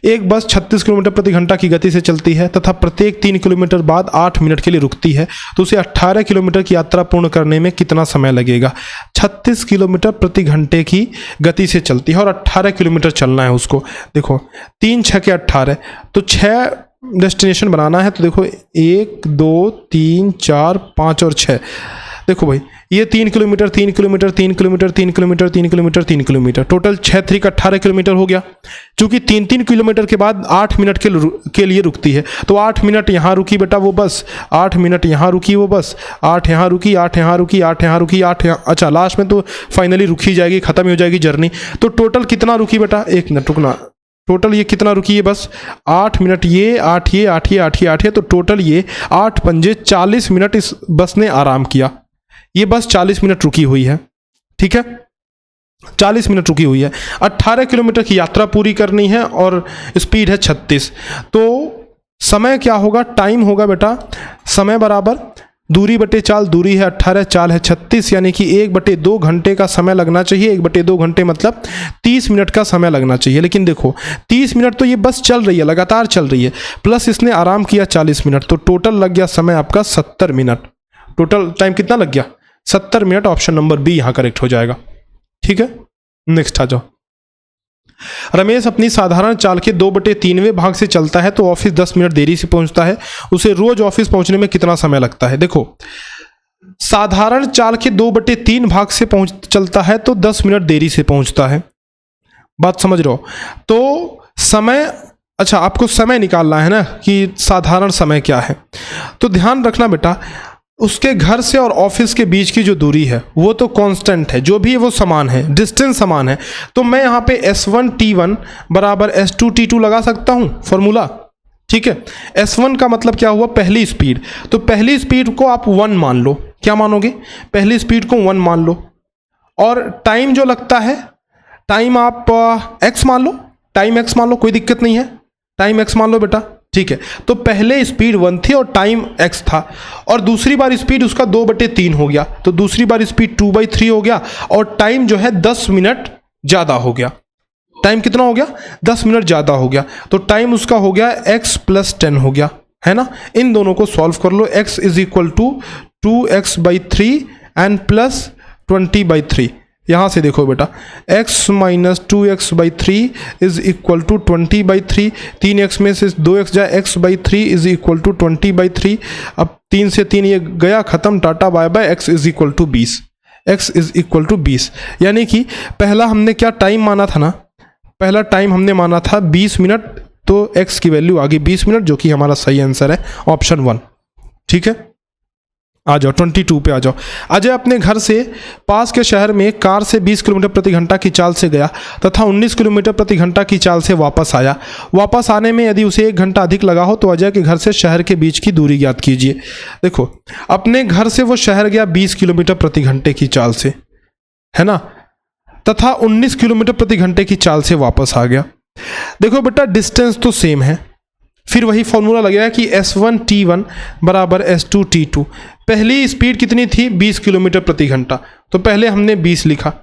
एक बस 36 किलोमीटर प्रति घंटा की गति से चलती है तथा प्रत्येक 3 किलोमीटर बाद 8 मिनट के लिए रुकती है, तो उसे 18 किलोमीटर की यात्रा पूर्ण करने में कितना समय लगेगा? 36 किलोमीटर प्रति घंटे की गति से चलती है और 18 किलोमीटर चलना है उसको। देखो 3 × 6 = 18, तो 6 डेस्टिनेशन बनाना है। तो देखो 1 2 3 4 5 और 6। देखो भाई, ये 3 kilometre 3 kilometre 3 kilometre 3 kilometre 3 kilometre 3 kilometre, total 6 3 × 18 kilometre हो गया। चूंकि 3-3 किलोमीटर के बाद 8 मिनट के लिए रुकती है, तो 8 मिनट यहाँ रुकी बेटा वो बस, 8 मिनट यहाँ रुकी वो बस, 8 यहाँ रुकी, 8 यहाँ रुकी, 8 यहाँ रुकी, 8 यहाँ, अच्छा लास्ट में तो फाइनली रुकी जाएगी, खत्म हो जाएगी जर्नी। तो टोटल कितना रुकी बेटा? 1 मिनट रुकना, टोटल ये कितना रुकी है? बस 8 मिनट, ये 8 ये 8 ये 8 ये 8 ये, तो टोटल ये 8 पंजे 40 मिनट इस बस ने आराम किया। ये बस 40 मिनट रुकी हुई है। ठीक है, 40 मिनट रुकी हुई है। 18 किलोमीटर की यात्रा पूरी करनी है और स्पीड है 36। तो समय क्या होगा? टाइम होगा बेटा, समय बराबर दूरी बटे चाल, दूरी है 18, चाल है 36, यानी कि 1/2 घंटे का समय लगना चाहिए। 1/2 घंटे मतलब 30 मिनट का समय लगना चाहिए। लेकिन देखो 30 मिनट तो ये बस चल रही है, लगातार चल रही है, प्लस इसने आराम किया 40 मिनट, तो टोटल लग गया समय आपका 70 मिनट। टोटल टाइम कितना लग गया? 70 मिनट। ऑप्शन नंबर बी यहाँ करेक्ट हो जाएगा। ठीक है, नेक्स्ट आ जाओ। रमेश अपनी साधारण चाल के 2/3वें भाग से चलता है तो ऑफिस 10 मिनट देरी से पहुंचता है, उसे रोज ऑफिस पहुंचने में कितना समय लगता है? देखो साधारण चाल के 2/3 भाग से चलता है तो 10 मिनट देरी से पहुंचता है। बात समझ रहे हो? तो समय, अच्छा आपको समय निकालना है ना कि साधारण समय क्या है। तो ध्यान रखना बेटा, उसके घर से और ऑफिस के बीच की जो दूरी है वो तो कांस्टेंट है, जो भी है वो समान है, डिस्टेंस समान है। तो मैं यहाँ पे S1T1 बराबर S2T2 लगा सकता हूँ फॉर्मूला। ठीक है, S1 का मतलब क्या हुआ? पहली स्पीड। तो पहली स्पीड को आप 1 मान लो। क्या मानोगे? पहली स्पीड को 1 मान लो। और टाइम जो लगता है, टाइम आप x मान लो, टाइम x मान लो, कोई दिक्कत नहीं है, टाइम x मान लो बेटा। ठीक है, तो पहले स्पीड 1 थी और टाइम x था, और दूसरी बार स्पीड उसका 2/3 हो गया, तो दूसरी बार स्पीड 2/3 हो गया, और टाइम जो है 10 मिनट ज़्यादा हो गया। टाइम कितना हो गया? 10 मिनट ज़्यादा हो गया। तो टाइम उसका हो गया x + 10 हो गया, है ना। इन दोनों को सॉल्व कर लो। x = 2x/3 and +20/3। यहाँ से देखो बेटा, x - 2x/3 = 20/3। 3x में से 2x जाए, x/3 = 20/3। अब 3 से 3 ये गया, ख़त्म, tata bye bye. x = 20, x = 20, यानी कि पहला हमने क्या टाइम माना था ना, पहला टाइम हमने माना था 20 मिनट, तो x की वैल्यू आ गई 20 मिनट, जो कि हमारा सही आंसर है ऑप्शन 1। ठीक है, आ जाओ 22 पे आ जाओ। अजय अपने घर से पास के शहर में कार से 20 किलोमीटर प्रति घंटा की चाल से गया तथा 19 किलोमीटर प्रति घंटा की चाल से वापस आया। वापस आने में यदि उसे 1 घंटा अधिक लगा हो तो अजय के घर से शहर के बीच की दूरी ज्ञात कीजिए। देखो अपने घर से वो शहर गया 20 किलोमीटर प्रति घंटे की चाल से, है ना, तथा 19 किलोमीटर प्रति घंटे की चाल से वापस आ गया। देखो बेटा डिस्टेंस तो सेम है, फिर वही फॉर्मूला लगेगा कि S1T1 बराबर S2T2। पहली स्पीड कितनी थी 20 किलोमीटर प्रति घंटा, तो पहले हमने 20 लिखा,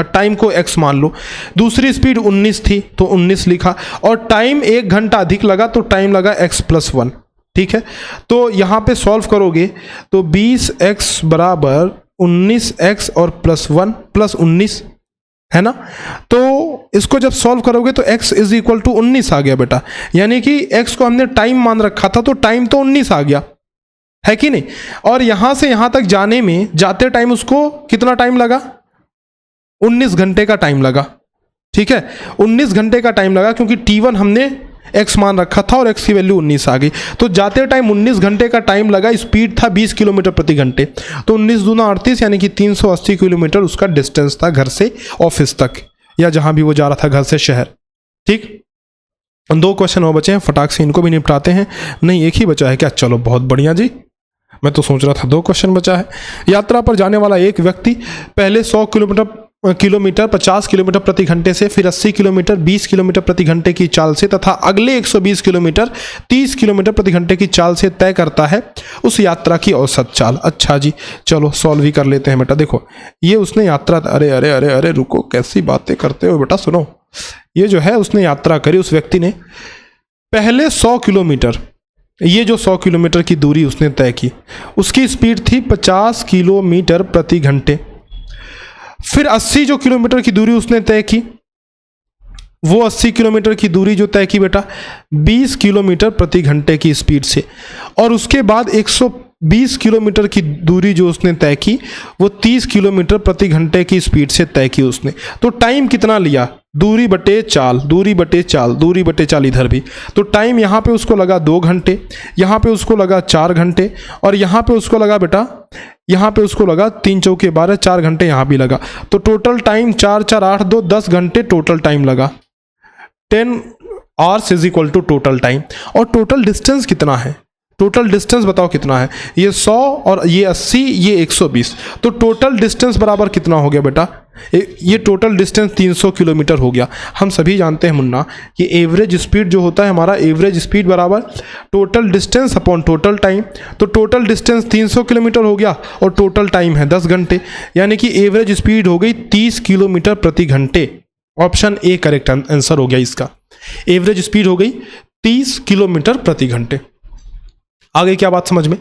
टाइम को x मान लो। दूसरी स्पीड 19 थी तो 19 लिखा, और टाइम 1 घंटा अधिक लगा तो टाइम लगा x+1। ठीक है, तो यहाँ पे सॉल्व करोगे तो 20x बराबर 19x और +1 + 19 है ना। तो इसको जब सॉल्व करोगे तो x इज इक्वल टू 19 आ गया बेटा, यानी कि x को हमने टाइम मान रखा था तो टाइम तो 19 आ गया, है कि नहीं। और यहां से यहां तक जाने में जाते टाइम उसको कितना टाइम लगा, 19 घंटे का टाइम लगा। ठीक है, 19 घंटे का टाइम लगा क्योंकि T1 हमने x मान रखा था और x की वैल्यू 19 आ गई, तो जाते टाइम 19 घंटे का टाइम लगा। स्पीड था 20 किलोमीटर प्रति घंटे, तो 19 दूना 38 यानी कि 380 किलोमीटर उसका डिस्टेंस था घर से ऑफिस तक, या जहां भी वो जा रहा था घर से शहर। ठीक, 2 क्वेश्चन और बचे हैं, फटाक से इनको भी निपटाते हैं। नहीं, एक ही बचा है क्या, चलो बहुत बढ़िया जी, मैं तो सोच रहा था 2 क्वेश्चन बचा है। यात्रा पर जाने वाला एक व्यक्ति पहले 100 किलोमीटर 50 किलोमीटर प्रति घंटे से, फिर 80 किलोमीटर 20 किलोमीटर प्रति घंटे की चाल से तथा अगले 120 किलोमीटर 30 किलोमीटर प्रति घंटे की चाल से तय करता है उस यात्रा की औसत चाल। अच्छा जी, चलो सॉल्व ही कर लेते हैं बेटा। देखो ये उसने यात्रा, अरे अरे अरे अरे रुको, कैसी बातें करते हो बेटा, सुनो। ये जो है उसने यात्रा करी, उस व्यक्ति ने पहले 100 किलोमीटर, ये जो 100 किलोमीटर की दूरी उसने तय की, उसकी स्पीड थी 50 किलोमीटर प्रति घंटे। फिर 80 जो किलोमीटर की दूरी उसने तय की, वो 80 किलोमीटर की दूरी जो तय की बेटा 20 किलोमीटर प्रति घंटे की स्पीड से, और उसके बाद 120 किलोमीटर की दूरी जो उसने तय की वो 30 किलोमीटर प्रति घंटे की स्पीड से तय की उसने। तो टाइम कितना लिया, दूरी बटे चाल इधर भी, तो टाइम यहाँ पे उसको लगा 2 घंटे, यहाँ पे उसको लगा 4 घंटे, और यहाँ पे उसको लगा बेटा, यहाँ पे उसको लगा 3 चौके 12, 4 घंटे यहाँ भी लगा। तो टोटल टाइम 4 4 8 2 10 घंटे टोटल टाइम लगा। 10 hours is equal to total time. और टोटल डिस्टेंस कितना है, टोटल डिस्टेंस बताओ कितना है, ये 100 और ये 80, ये 120, तो टोटल डिस्टेंस बराबर कितना हो गया बेटा, ये टोटल डिस्टेंस 300 किलोमीटर हो गया। हम सभी जानते हैं मुन्ना कि एवरेज स्पीड जो होता है हमारा, एवरेज स्पीड बराबर total distance upon total time. तो टोटल डिस्टेंस 300 किलोमीटर हो गया और टोटल टाइम है 10 घंटे, यानी कि एवरेज स्पीड हो गई 30 किलोमीटर प्रति घंटे। ऑप्शन ए करेक्ट आंसर हो गया इसका, एवरेज स्पीड हो गई 30 किलोमीटर प्रति घंटे। आगे क्या बात समझ में,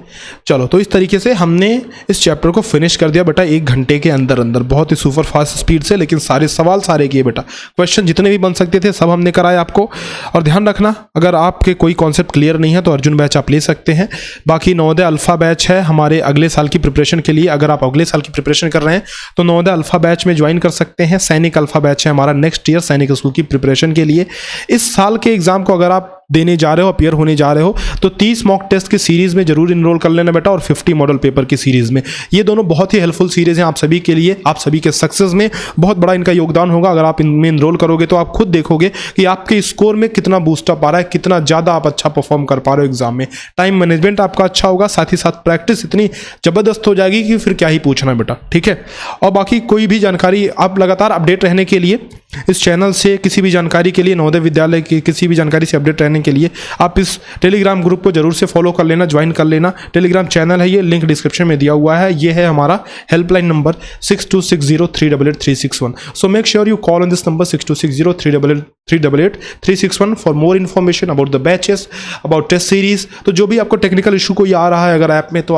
चलो। तो इस तरीके से हमने इस चैप्टर को फिनिश कर दिया बेटा 1 घंटे के अंदर अंदर, बहुत ही सुपर फास्ट स्पीड से, लेकिन सारे सवाल सारे किए बेटा, क्वेश्चन जितने भी बन सकते थे सब हमने कराए आपको। और ध्यान रखना, अगर आपके कोई कॉन्सेप्ट क्लियर नहीं है तो अर्जुन बैच आप ले सकते हैं। बाकी नवोदय अल्फा बैच है हमारे अगले साल की प्रिपरेशन के लिए, अगर आप अगले साल की प्रिपरेशन कर रहे हैं तो नवोदय अल्फा बैच में ज्वाइन कर सकते हैं। सैनिक अल्फा बैच है हमारा नेक्स्ट ईयर सैनिक स्कूल की प्रिपरेशन के लिए। इस साल के एग्जाम को अगर आप देने जा रहे हो, अपीयर होने जा रहे हो, तो 30 मॉक टेस्ट की सीरीज में जरूर इनरोल कर लेना बेटा, और 50 मॉडल पेपर की सीरीज में। ये दोनों बहुत ही हेल्पफुल सीरीज हैं आप सभी के लिए, आप सभी के सक्सेस में बहुत बड़ा इनका योगदान होगा। अगर आप इनमें इनरोल करोगे तो आप खुद देखोगे कि आपके स्कोर में कितना बूस्टअप आ रहा है, कितना ज़्यादा आप अच्छा परफॉर्म कर पा रहे हो एग्जाम में। टाइम मैनेजमेंट आपका अच्छा होगा, साथ ही साथ प्रैक्टिस इतनी जबरदस्त हो जाएगी कि फिर क्या ही पूछना बेटा, ठीक है। और बाकी कोई भी जानकारी, आप लगातार अपडेट रहने के लिए इस चैनल से, किसी भी जानकारी के लिए, नवोदय विद्यालय की किसी भी जानकारी से अपडेट रहने के लिए आप इस टेलीग्राम ग्रुप को जरूर से फॉलो कर लेना, ज्वाइन कर लेना। टेलीग्राम चैनल है ये, लिंक डिस्क्रिप्शन में दिया हुआ है। ये है हमारा helpline number 6260388361। So make sure you call on this number 6260388361 for more information about the batches, about test series. तो जो भी आपको टेक्निकल इशू कोई आ रहा है अगर ऐप में, तो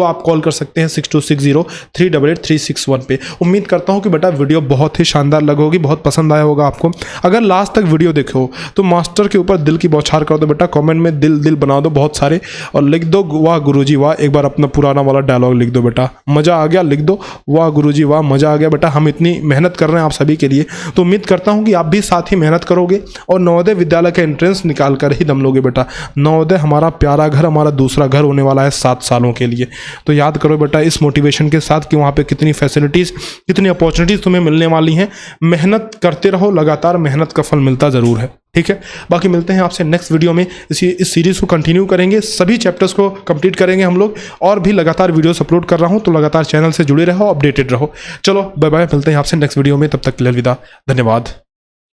आप कॉल कर सकते हैं 6260388361 पे। उम्मीद करता हूँ कि बेटा वीडियो बहुत ही शानदार लगोगी, बहुत पसंद आया होगा आपको। अगर लास्ट तक वीडियो देखो तो मास्टर के ऊपर दिल की बौछार कर दो बेटा, कमेंट में दिल दिल बना दो बहुत सारे, और लिख दो वाह गुरुजी वाह। एक बार अपना पुराना वाला डायलॉग लिख दो बेटा, मजा आ गया, लिख दो वाह गुरुजी वाह, मजा आ गया बेटा। हम इतनी मेहनत कर रहे हैं आप सभी के लिए, तो उम्मीद करता हूं कि आप भी साथ ही मेहनत करोगे और नवोदय विद्यालय का एंट्रेंस निकाल कर ही दम लोगे बेटा। नवोदय हमारा प्यारा घर, हमारा दूसरा घर होने वाला है 7 सालों के लिए। तो याद करो बेटा इस मोटिवेशन के साथ कि वहाँ पे कितनी फैसिलिटीज़, कितनी अपॉर्चुनिटीज़ तुम्हें मिलने वाली हैं। मेहनत करते रहो, लगातार मेहनत का फल मिलता ज़रूर है, ठीक है। बाकी मिलते हैं आपसे नेक्स्ट वीडियो में। इस सीरीज़ को कंटिन्यू करेंगे, सभी चैप्टर्स को कंप्लीट करेंगे हम लोग, और भी लगातार वीडियोस अपलोड कर रहा हूं, तो लगातार चैनल से जुड़े रहो, अपडेटेड रहो। चलो बाय बाय, मिलते हैं आपसे नेक्स्ट वीडियो में, तब तक के लिए अलविदा, धन्यवाद।